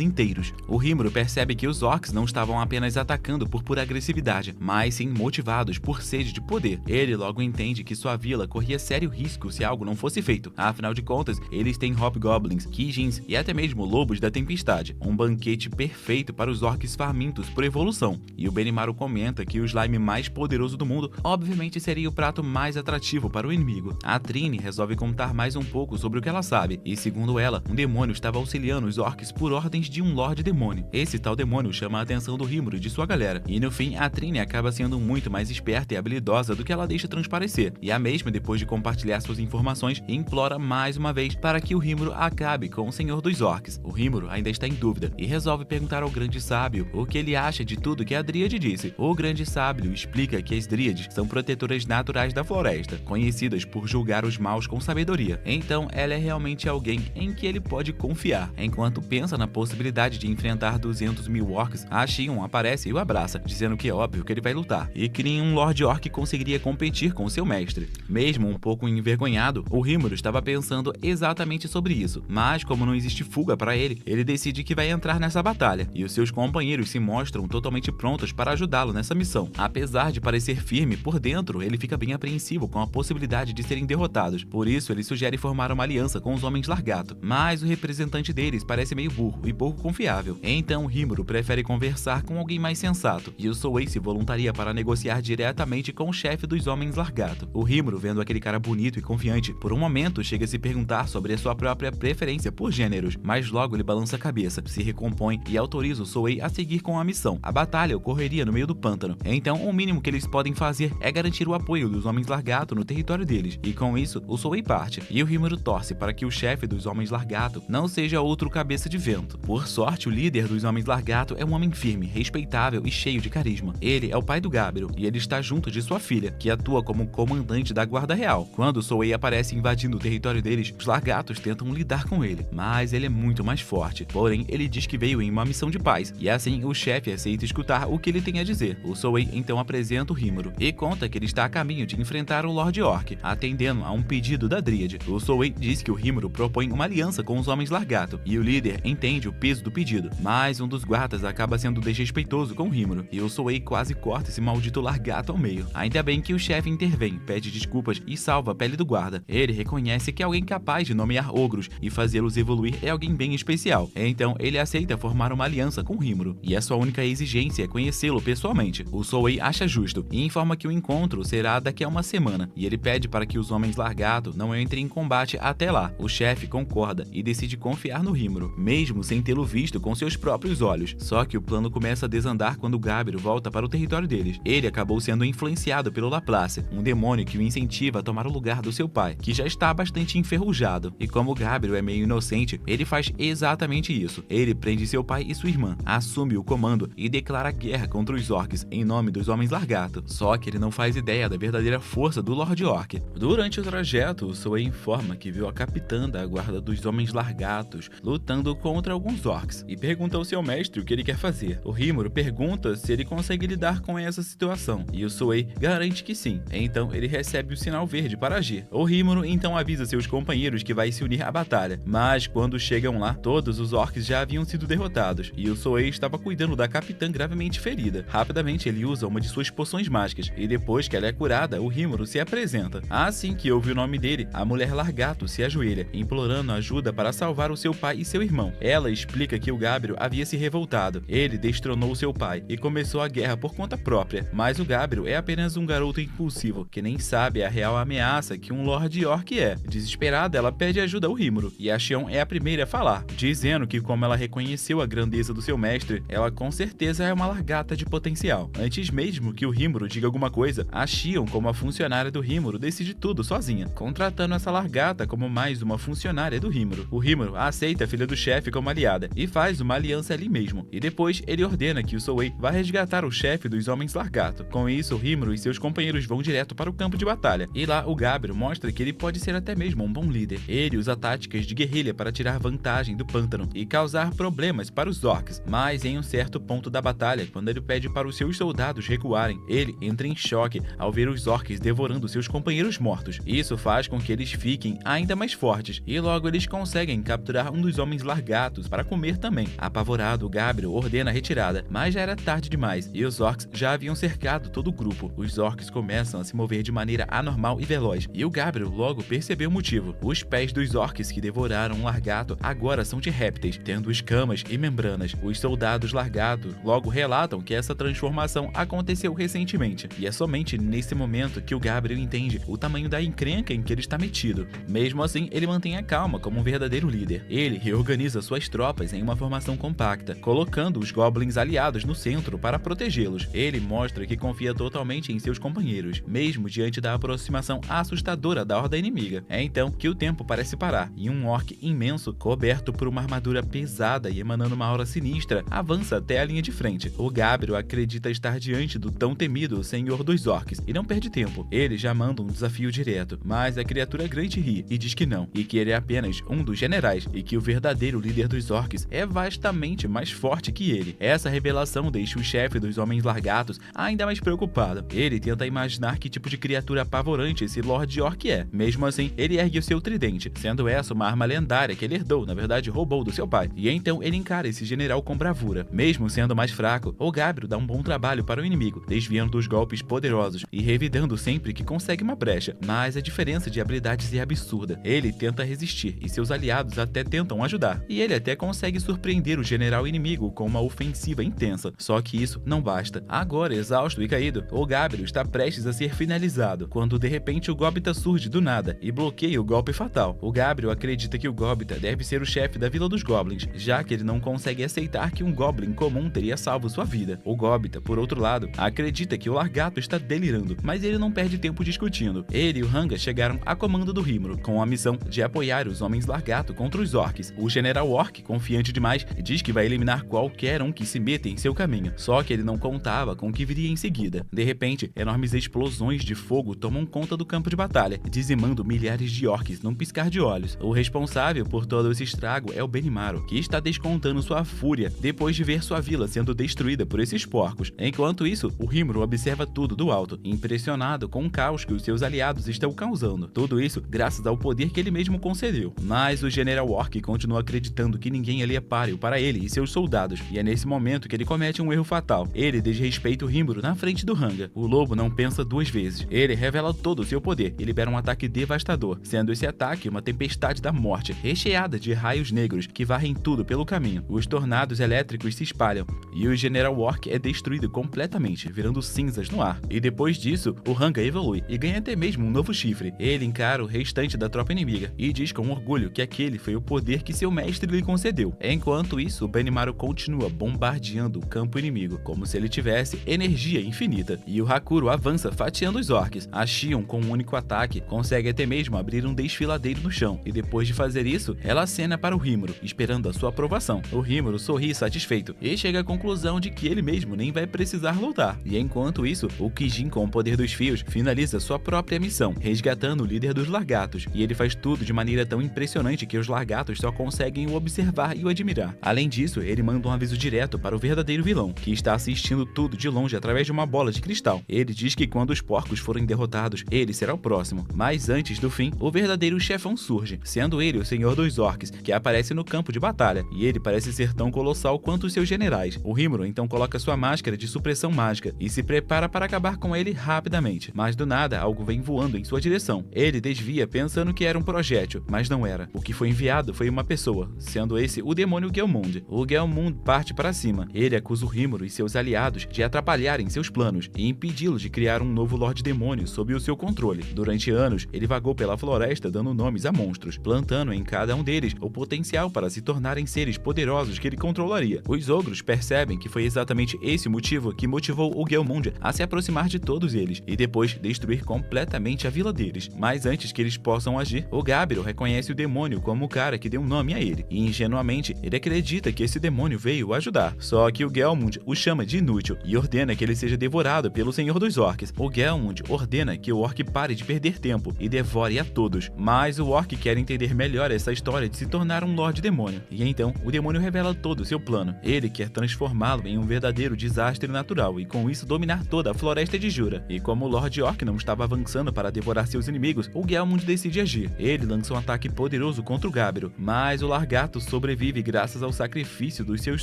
inteiros. O Rímuro percebe que os orcs não estavam apenas atacando por pura agressividade, mas sim motivados por sede de poder. Ele logo entende que sua vila corria sério risco se algo não fosse feito. Afinal de contas, eles têm hobgoblins, Kijins e até mesmo lobos da tempestade, um banquete perfeito para os orcs famintos por evolução. E o Benimaru comenta que o slime mais poderoso do mundo obviamente seria o prato mais atrativo para o inimigo. A Trine resolve contar mais um pouco sobre o que ela sabe, e segundo ela, um demônio estava auxiliando os orcs por ordens de um Lorde Demônio. Esse tal demônio chama a atenção do Rímuro e de sua galera, e no fim a Trine acaba sendo muito mais esperta e habilidosa do que ela deixa transparecer, e a mesma, depois de compartilhar suas informações, implora mais uma vez para que o Rímuro acabe com o Senhor dos Orcs. O Rímuro ainda está em dúvida e resolve perguntar ao Grande Sábio o que ele acha de tudo que a Dríade disse. O Grande Sábio explica que as Dríades são protetoras naturais da floresta, conhecidas por julgar os maus com sabedoria. Então ela é realmente alguém em que ele pode confiar. Enquanto pensa na possibilidade de enfrentar 200.000 orcs, a Xion aparece e o abraça, dizendo que é óbvio que ele vai lutar, e que nenhum Lorde Orc conseguiria competir com seu mestre. Mesmo um pouco envergonhado, o Rímuro estava pensando exatamente sobre isso, mas como não existe fuga para ele, ele decide que vai entrar nessa batalha, e os seus companheiros se mostram totalmente prontos para ajudá-lo nessa missão. Apesar de parecer firme, por dentro ele fica bem apreensivo com a possibilidade de serem derrotados, por isso ele sugere formar uma aliança com os Homens Largato, mas o representante deles parece meio burro e pouco confiável. Então Rímuro prefere conversar com alguém mais sensato, e o Souei se voluntaria para negociar diretamente com o chefe dos Homens Largato. O Rímuro, vendo aquele cara bonito e confiante, por um momento chega a se perguntar sobre a sua própria preferência por gêneros, mas logo ele balança a cabeça, se recompõe e autoriza o Souei a seguir com a missão. A batalha ocorreria no meio do pântano, então o mínimo que eles podem fazer é garantir o apoio dos Homens Largato no território deles, e com isso o Souei parte, e o Rímuro torce para que o chefe dos Homens Largato não seja outro cabeça de vento. Por sorte, o líder dos Homens Largato é um homem firme, respeitável e cheio de carisma. Ele é o pai do Gabriel, e ele está junto de sua filha, que atua como comandante da Guarda Real. Quando o Souei aparece invadindo o território deles, os Largatos tentam lidar com ele, mas ele é muito mais forte. Porém, ele diz que veio em uma missão de paz, e assim o chefe aceita escutar o que ele tem a dizer. O Souei então apresenta o Rímuro e conta que ele está a caminho de enfrentar o Lorde Orc, atendendo a um pedido da Dríade. O Souei diz que o Rímuro propõe uma aliança com os Homens Largato, e o líder entende o peso do pedido, mas um dos guardas acaba sendo desrespeitoso com o Rímuro, e o Souei quase corta esse maldito Largato ao meio. Ainda bem que o chefe intervém, pede desculpas e salva a pele do guarda. Ele reconhece que alguém capaz de nomear ogros e fazê-los evoluir é alguém bem especial, então ele aceita formar uma aliança com o Rímuro, e a sua única exigência é conhecê-lo pessoalmente. O Souei acha justo e informa que o encontro será daqui a uma semana, e ele pede para que os Homens Largato não entrem em combate até lá. O chefe concorda e decide confiar no Rímuro, mesmo sem tê-lo visto com seus próprios olhos. Só que o plano começa a desandar quando Gabriel volta para o território deles. Ele acabou sendo influenciado pelo Laplace, um demônio que o incentiva a tomar o lugar do seu pai, que já está bastante enferrujado. E como Gabriel é meio inocente, ele faz exatamente isso. Ele prende seu pai e sua irmã, assume o comando e declara guerra contra os orcs em nome dos Homens Largato. Só que ele não faz ideia da verdadeira força do Lorde Orc. Durante o trajeto, o Souei informa que viu a capitã da guarda dos Homens Largatos lutando contra alguns orcs e pergunta ao seu mestre o que ele quer fazer. O Rímuro pergunta se ele consegue lidar com essa situação, e o Souei garante que sim. Então ele recebe o sinal verde para agir. O Rímuro então avisa seus companheiros que vai se unir à batalha, mas quando chegam lá, todos os orcs já haviam sido derrotados, e o Souei estava cuidando da capitã gravemente ferida. Rapidamente ele usa uma de suas poções mágicas, e depois que ela é curada, o Rímuro se apresenta. Assim que ouve o nome dele, a mulher Largato se ajoelha, implorando ajuda para salvar o seu pai e seu irmão. Ela explica que o Gabriel havia se revoltado. Ele destronou seu pai e começou a guerra por conta própria, mas o Gabriel é apenas um garoto impulsivo, que nem sabe a real ameaça que um Lorde Orc é. Desesperada, ela pede ajuda ao Rímuro, e a Xion é a primeira a falar, dizendo que como ela reconheceu a grandeza do seu mestre, ela com certeza é uma largata de potencial. Antes mesmo que o Rímuro diga alguma coisa, a Xion, como a funcionária do Rímuro, decide tudo sozinha, contratando essa largata como mais uma funcionária do Rímuro. O Rímuro aceita a filha do chefe como aliada e faz uma aliança ali mesmo, e depois ele ordena que o Souei vá resgatar o chefe dos Homens Largato. Com isso, o Rímuro e seus companheiros vão direto para o campo de batalha, e lá o Gabriel mostra que ele pode ser até mesmo um bom líder. Ele usa táticas de guerrilha para tirar vantagem do pântano e causar problemas
para os orcs, mas em um certo ponto da batalha, quando ele pede para os seus soldados recuarem, ele entra em choque ao ver os orcs devorando seus companheiros mortos. Isso faz com que eles fiquem ainda mais fortes, e logo eles conseguem capturar um dos homens largatos para comer também. Apavorado, Gabriel ordena a retirada, mas já era tarde demais, e os orcs já haviam cercado todo o grupo. Os orcs começam a se mover de maneira anormal e veloz, e o Gabriel logo percebeu o motivo. Os pés dos orcs que devoraram um largato agora são de répteis, tendo escamas e membranas. Os soldados largatos logo relatam que essa transformação aconteceu recentemente, e é somente nesse momento que o Gabriel entende o tamanho da encrenca em que ele está metido. Mesmo assim, ele mantém a calma como um verdadeiro líder. Ele reorganiza suas tropas em uma formação compacta, colocando os goblins aliados no centro para protegê-los. Ele mostra que confia totalmente em seus companheiros, mesmo diante da aproximação assustadora da horda inimiga. É então que o tempo parece parar, e um orc imenso, coberto por uma armadura pesada e emanando uma aura sinistra, avança até a linha de frente. O Gabriel acredita estar diante do tão temido Senhor dos Orcs, e não perde tempo. Ele já manda um desafio direto, mas a criatura grande ri e diz que não, e que ele é apenas um dos generais, e que o verdadeiro líder dos orcs é vastamente mais forte que ele. Essa revelação deixa o chefe dos Homens Largatos ainda mais preocupado. Ele tenta imaginar que tipo de criatura apavorante esse Lord Orc é. Mesmo assim, ele ergue o seu tridente, sendo essa uma arma lendária que ele herdou, na verdade roubou do seu pai. E então ele encara esse general com bravura. Mesmo sendo mais fraco, o Gabriel dá um bom trabalho para o inimigo, desviando dos golpes poderosos e revidando sempre que consegue uma brecha. Mas a diferença de habilidades é absurda. Ele tenta resistir e seus aliados até tentam ajudar. E ele até consegue surpreender o general inimigo com uma ofensiva intensa. Só que isso não basta. Agora, exausto e caído, o Gabriel está prestes a ser finalizado, quando de repente o Gobita surge do nada e bloqueia o golpe fatal. O Gabriel acredita que o Gobita deve ser o chefe da Vila dos Goblins, já que ele não consegue aceitar que um Goblin comum teria salvo sua vida. O Gobita, por outro lado, acredita que o Largato está delirando, mas ele não perde tempo discutindo. Ele e o Ranga chegaram a comando do Rimuro, com a missão de apoiar os Homens Largato contra os Orcs. O General Orc, confiante demais, diz que vai eliminar qualquer um que se meta em seu caminho, só que ele não contava com o que viria em seguida. De repente, enormes explosões de fogo tomam conta do campo de batalha, dizimando milhares de orcs num piscar de olhos. O responsável por todo esse estrago é o Benimaru, que está descontando sua fúria depois de ver sua vila sendo destruída por esses porcos. Enquanto isso, o Rimuro observa tudo do alto, impressionado com o caos que os seus aliados estão causando. Tudo isso graças ao poder que ele mesmo concedeu. Mas o General Orc continua acreditando que ninguém ali é páreo para ele e seus soldados, e é nesse momento que ele comete um erro fatal. Ele desrespeita o Rimuro na frente do Ranga. O lobo não pensa duas vezes. Ele revela todo o seu poder e libera um ataque devastador, sendo esse ataque uma tempestade da morte, recheada de raios negros que varrem tudo pelo caminho. Os tornados elétricos se espalham, e o General Orc é destruído completamente, virando cinzas no ar. E depois disso, o Ranga evolui e ganha até mesmo um novo chifre. Ele encara o restante da tropa inimiga e diz com orgulho que aquele foi o poder que seu mestre lhe concedeu. Enquanto isso, o Benimaru continua bombardeando o campo inimigo, como se ele tivesse energia infinita. E o Hakuro avança fatiando os orcs. A Shion, com um único ataque, consegue até mesmo abrir um desfiladeiro no chão. E depois de fazer isso, ela acena para o Rimuro, esperando a sua aprovação. O Rimuro sorri satisfeito e chega à conclusão de que ele mesmo nem vai precisar lutar. E enquanto isso, o Kijin, com o poder dos fios, finaliza sua própria missão, resgatando o líder dos Largatos. E ele faz tudo de maneira tão impressionante que os Largatos só conseguem o observar e o admirar. Além disso, ele manda um aviso direto para o verdadeiro vilão, que está assistindo tudo de longe através de uma bola de cristal. Ele diz que quando os porcos forem derrotados, ele será o próximo. Mas antes do fim, o verdadeiro chefão surge, sendo ele o Senhor dos Orcs, que aparece no campo de batalha, e ele parece ser tão colossal quanto os seus generais. O Rimuro então coloca sua máscara de supressão mágica e se prepara para acabar com ele rapidamente. Mas do nada, algo vem voando em sua direção. Ele desvia pensando que era um projétil, mas não era. O que foi enviado foi uma pessoa, sendo esse o demônio Gelmund. O Gelmund parte para cima. Ele acusa o Rimuro e seus aliados de atrapalharem seus planos e impedi-los de criar um novo Lorde Demônio sob o seu controle. Durante anos, ele vagou pela floresta dando nomes a monstros, plantando em cada um deles o potencial para se tornarem seres poderosos que ele controlaria. Os ogros percebem que foi exatamente esse o motivo que motivou o Gelmund a se aproximar de todos eles e depois destruir completamente a vila deles. Mas antes que eles possam agir, o Gabriel reconhece o demônio como o cara que deu um nome a ele, e ingenuamente ele acredita que esse demônio veio o ajudar. Só que o Gelmund o chama de inútil e ordena que ele seja devorado pelo Senhor dos Orcs. O Gelmund ordena que o orc pare de perder tempo e devore a todos, mas o orc quer entender melhor essa história de se tornar um Lorde Demônio, e então o demônio revela todo o seu plano. Ele quer transformá-lo em um verdadeiro desastre natural e com isso dominar toda a floresta de Jura. E como o Lord Orc não estava avançando para devorar seus inimigos, o Gelmund decide agir. Ele lança um ataque poderoso contra o Gabriel, mas o Largato sobrevive graças ao sacrifício dos seus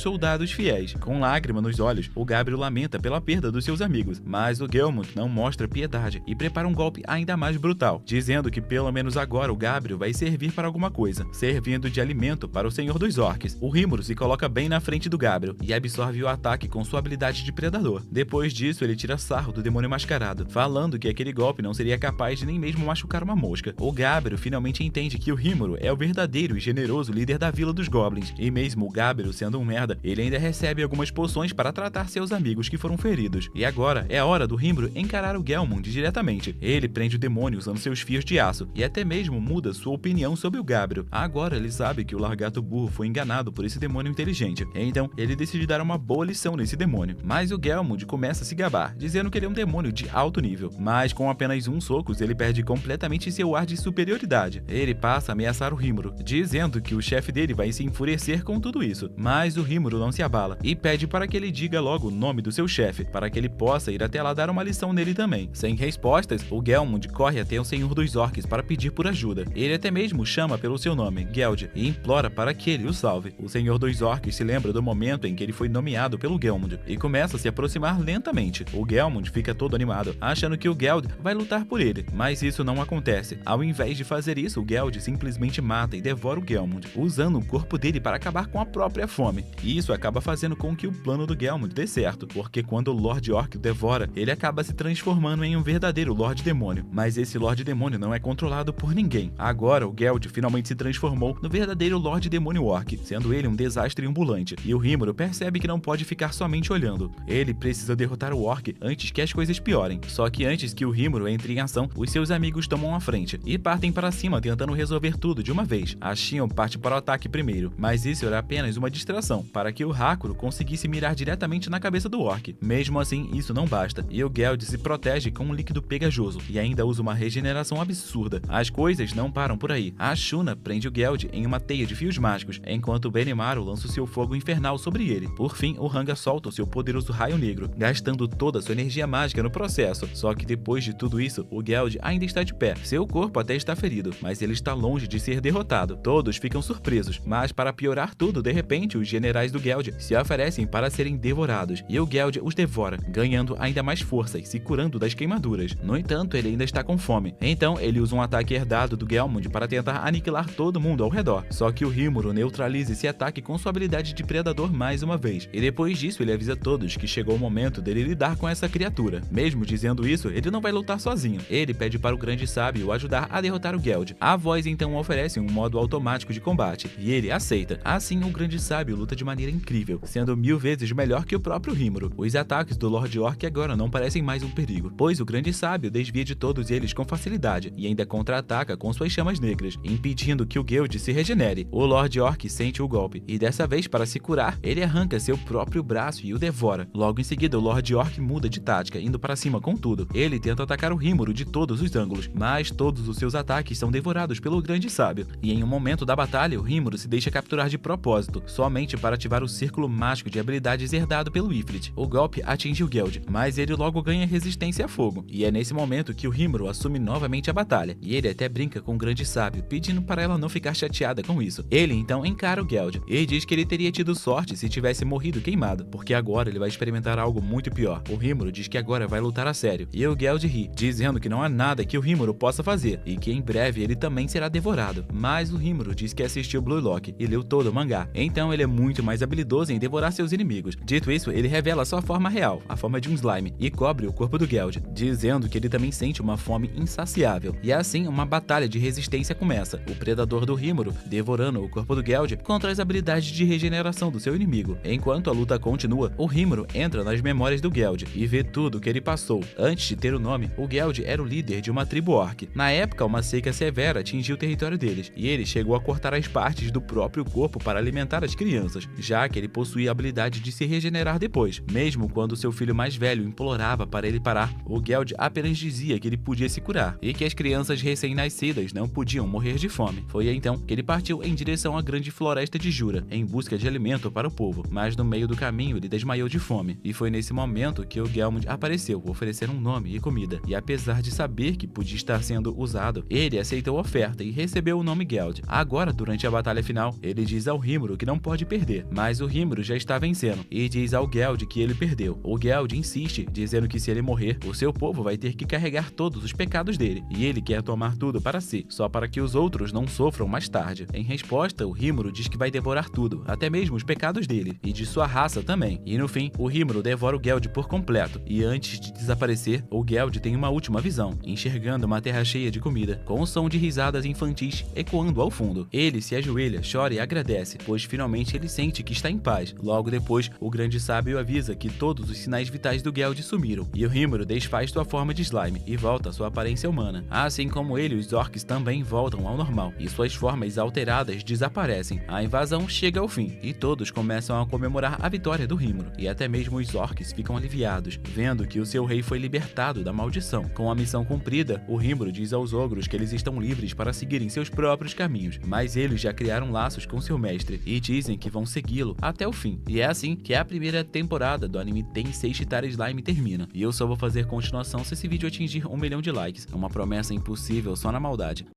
soldados fiéis. Com lágrima nos olhos, o Gabriel lamenta pela perda dos seus amigos, mas o Gelmund não mostra piedade e prepara um golpe ainda mais brutal, dizendo que pelo menos agora o Gabriel vai servir para alguma coisa, servindo de alimento para o Senhor dos Orcs. O Rímuro se coloca bem na frente do Gabriel e absorve o ataque com sua habilidade de predador. Depois disso, ele tira sarro do demônio mascarado, falando que aquele golpe não seria capaz de nem mesmo machucar uma mosca. O Gabriel finalmente entende que o Rímuro é o verdadeiro e generoso líder da Vila dos Goblins, e mesmo o Gabriel sendo um merda, ele ainda recebe algumas poções para tratar seus amigos que foram feridos. E agora é a hora do Rímuro encarar o Gelmund diretamente. Ele prende o demônio usando seus fios de aço e até mesmo muda sua opinião sobre o Gabriel. Agora ele sabe que o Largato burro foi enganado por esse demônio inteligente, então ele decide dar uma boa lição nesse demônio. Mas o Gelmund começa a se gabar, dizendo que ele é um demônio de alto nível, mas com apenas um soco ele perde completamente seu ar de superioridade. Ele passa a ameaçar o Rímuro, dizendo que o chefe dele vai se enfurecer com tudo isso, mas o Rímuro não se abala e pede para que ele diga logo o nome do seu chefe, para que ele possa ir até lá dar uma lição nele também. Sem respostas, o Gelmund corre até o Senhor dos Orcs para pedir por ajuda. Ele até mesmo chama pelo seu nome, Geld, e implora para que ele o salve. O Senhor dos Orcs se lembra do momento em que ele foi nomeado pelo Gelmund e começa a se aproximar lentamente. O Gelmund fica todo animado, achando que o Geld vai lutar por ele, mas isso não acontece. Ao invés de fazer isso, o Geld simplesmente mata e devora o Gelmund, usando o corpo dele para acabar com a própria fome. E isso acaba fazendo com que o plano do Gelmund dê certo, porque quando o Lord Orc o devora, ele acaba se transformando em um verdadeiro Lord Demônio. Mas esse Lord Demônio não é controlado por ninguém. Agora o Geld finalmente se transformou no verdadeiro Lord Demônio Orc, sendo ele um desastre ambulante. E o Rímuro percebe que não pode ficar somente olhando. Ele precisa derrotar o Orc antes que as coisas piorem. Só que antes que o Rímuro entre em ação, os seus amigos tomam a frente e partem para cima tentando resolver tudo de uma vez. A Xion parte para o ataque primeiro, mas isso era apenas uma distração para que o Hakuro conseguisse mirar diretamente na cabeça do Orc. Mesmo assim, isso não basta, e o Geld se protege com um líquido pegajoso e ainda usa uma regeneração absurda. As coisas não param por aí. A Shuna prende o Geld em uma teia de fios mágicos, enquanto o Benimaru lança o seu fogo infernal sobre ele. Por fim, o Ranga solta o seu poderoso raio negro, gastando toda a sua energia mágica no processo. Só que depois de tudo isso, o Geld ainda está de pé. Seu corpo até está ferido, mas ele está longe de ser derrotado. Todos ficam surpresos, mas para piorar tudo, de repente, os generais do Geld se oferecem para serem devorados, e o Geld os devora, ganhando ainda mais força e se curando das queimaduras. No entanto, ele ainda está com fome, então ele usa um ataque herdado do Gelmund para tentar aniquilar todo mundo ao redor. Só que o Rímuro neutraliza esse ataque com sua habilidade de predador mais uma vez, e depois disso ele avisa todos que chegou o momento dele lidar com essa criatura. Mesmo dizendo isso, ele não vai lutar sozinho. Ele pede para o Grande Sábio o ajudar a derrotar o Geld. A voz então oferece um modo automático de combate, e ele aceita. Assim, o Grande Sábio luta de maneira incrível, sendo 1000 vezes melhor que o próprio Rímuro. Os ataques do Lord Orc agora não parecem mais um perigo, pois o Grande Sábio desvia de todos eles com facilidade e ainda contra-ataca com suas chamas negras, impedindo que o Geld se regenere. O Lord Orc sente o golpe, e dessa vez, para se curar, ele arranca seu próprio braço e o devora. Logo em seguida, o Lord Orc muda de tática, indo para cima com tudo. Ele tenta atacar o Rímuro de todos os ângulos, mas todos os seus ataques são devorados pelo Grande Sábio. E em um momento da batalha, o Rímuro se deixa capturar de propósito, somente para ativar o círculo mágico de habilidades herdado pelo Ifrit. O golpe atinge o Geld, mas ele logo ganha resistência a fogo, e é nesse momento que o Rímuro assume novamente a batalha, e ele até brinca com o Grande Sábio, pedindo para ela não ficar chateada com isso. Ele então encara o Geld e diz que ele teria tido sorte se tivesse morrido queimado, porque agora ele vai experimentar algo muito pior. O Rímuro diz que agora vai lutar a sério, e o Geld ri, dizendo que não há nada que o Rímuro possa fazer, e que em breve ele também será devorado. Mas o Rímuro diz que assistiu Blue Lock e leu todo o mangá, então ele é muito mais habilidoso em devorar seus inimigos. Dito isso, ele revela sua forma real, a forma de um slime, e cobre o corpo do Geld, dizendo que ele também sente uma fome insaciável. E assim, uma batalha de resistência começa, o predador do Rímuro devorando o corpo do Geld contra as habilidades de regeneração do seu inimigo. Enquanto a luta continua, o Rímuro entra nas memórias do Geld e vê tudo o que ele passou. Antes de ter o nome, o Geld era o líder de uma tribo orc. Na época, uma seca severa atingiu o território deles, e ele chegou a cortar as partes do próprio corpo para alimentar as crianças, já que ele possuía a habilidade de se regenerar depois. Mesmo quando seu filho mais velho implorava para ele parar, o Geld apenas dizia que ele podia se curar, e que as crianças recém-nascidas não podiam morrer de fome. Foi então que ele partiu em direção à grande floresta de Jura, Jura, em busca de alimento para o povo, mas no meio do caminho ele desmaiou de fome. E foi nesse momento que o Gelmund apareceu, oferecendo um nome e comida. E apesar de saber que podia estar sendo usado, ele aceitou a oferta e recebeu o nome Geld. Agora, durante a batalha final, ele diz ao Rimuru que não pode perder, mas o Rimuru já está vencendo e diz ao Geld que ele perdeu. O Geld insiste, dizendo que se ele morrer, o seu povo vai ter que carregar todos os pecados dele, e ele quer tomar tudo para si, só para que os outros não sofram mais tarde. Em resposta, o Rimuru diz que vai devorar tudo, até mesmo os pecados dele, e de sua raça também. E no fim, o Rimuru devora o Geld por completo, e antes de desaparecer, o Geld tem uma última visão, enxergando uma terra cheia de comida, com o som de risadas infantis ecoando ao fundo. Ele se ajoelha, chora e agradece, pois finalmente ele sente que está em paz. Logo depois, o grande sábio avisa que todos os sinais vitais do Geld sumiram, e o Rimuru desfaz sua forma de slime e volta à sua aparência humana. Assim como ele, os orcs também voltam ao normal, e suas formas alteradas desaparecem. A invasão chega ao fim, e todos começam a comemorar a vitória do Rimuru, e até mesmo os orcs ficam aliviados, vendo que o seu rei foi libertado da maldição. Com a missão cumprida, o Rimuru diz aos ogros que eles estão livres para seguirem seus próprios caminhos, mas eles já criaram laços com seu mestre, e dizem que vão segui-lo até o fim. E é assim que a primeira temporada do anime Tensei Shitara Slime termina, e eu só vou fazer continuação se esse vídeo atingir 1 milhão de likes, uma promessa impossível só na maldade.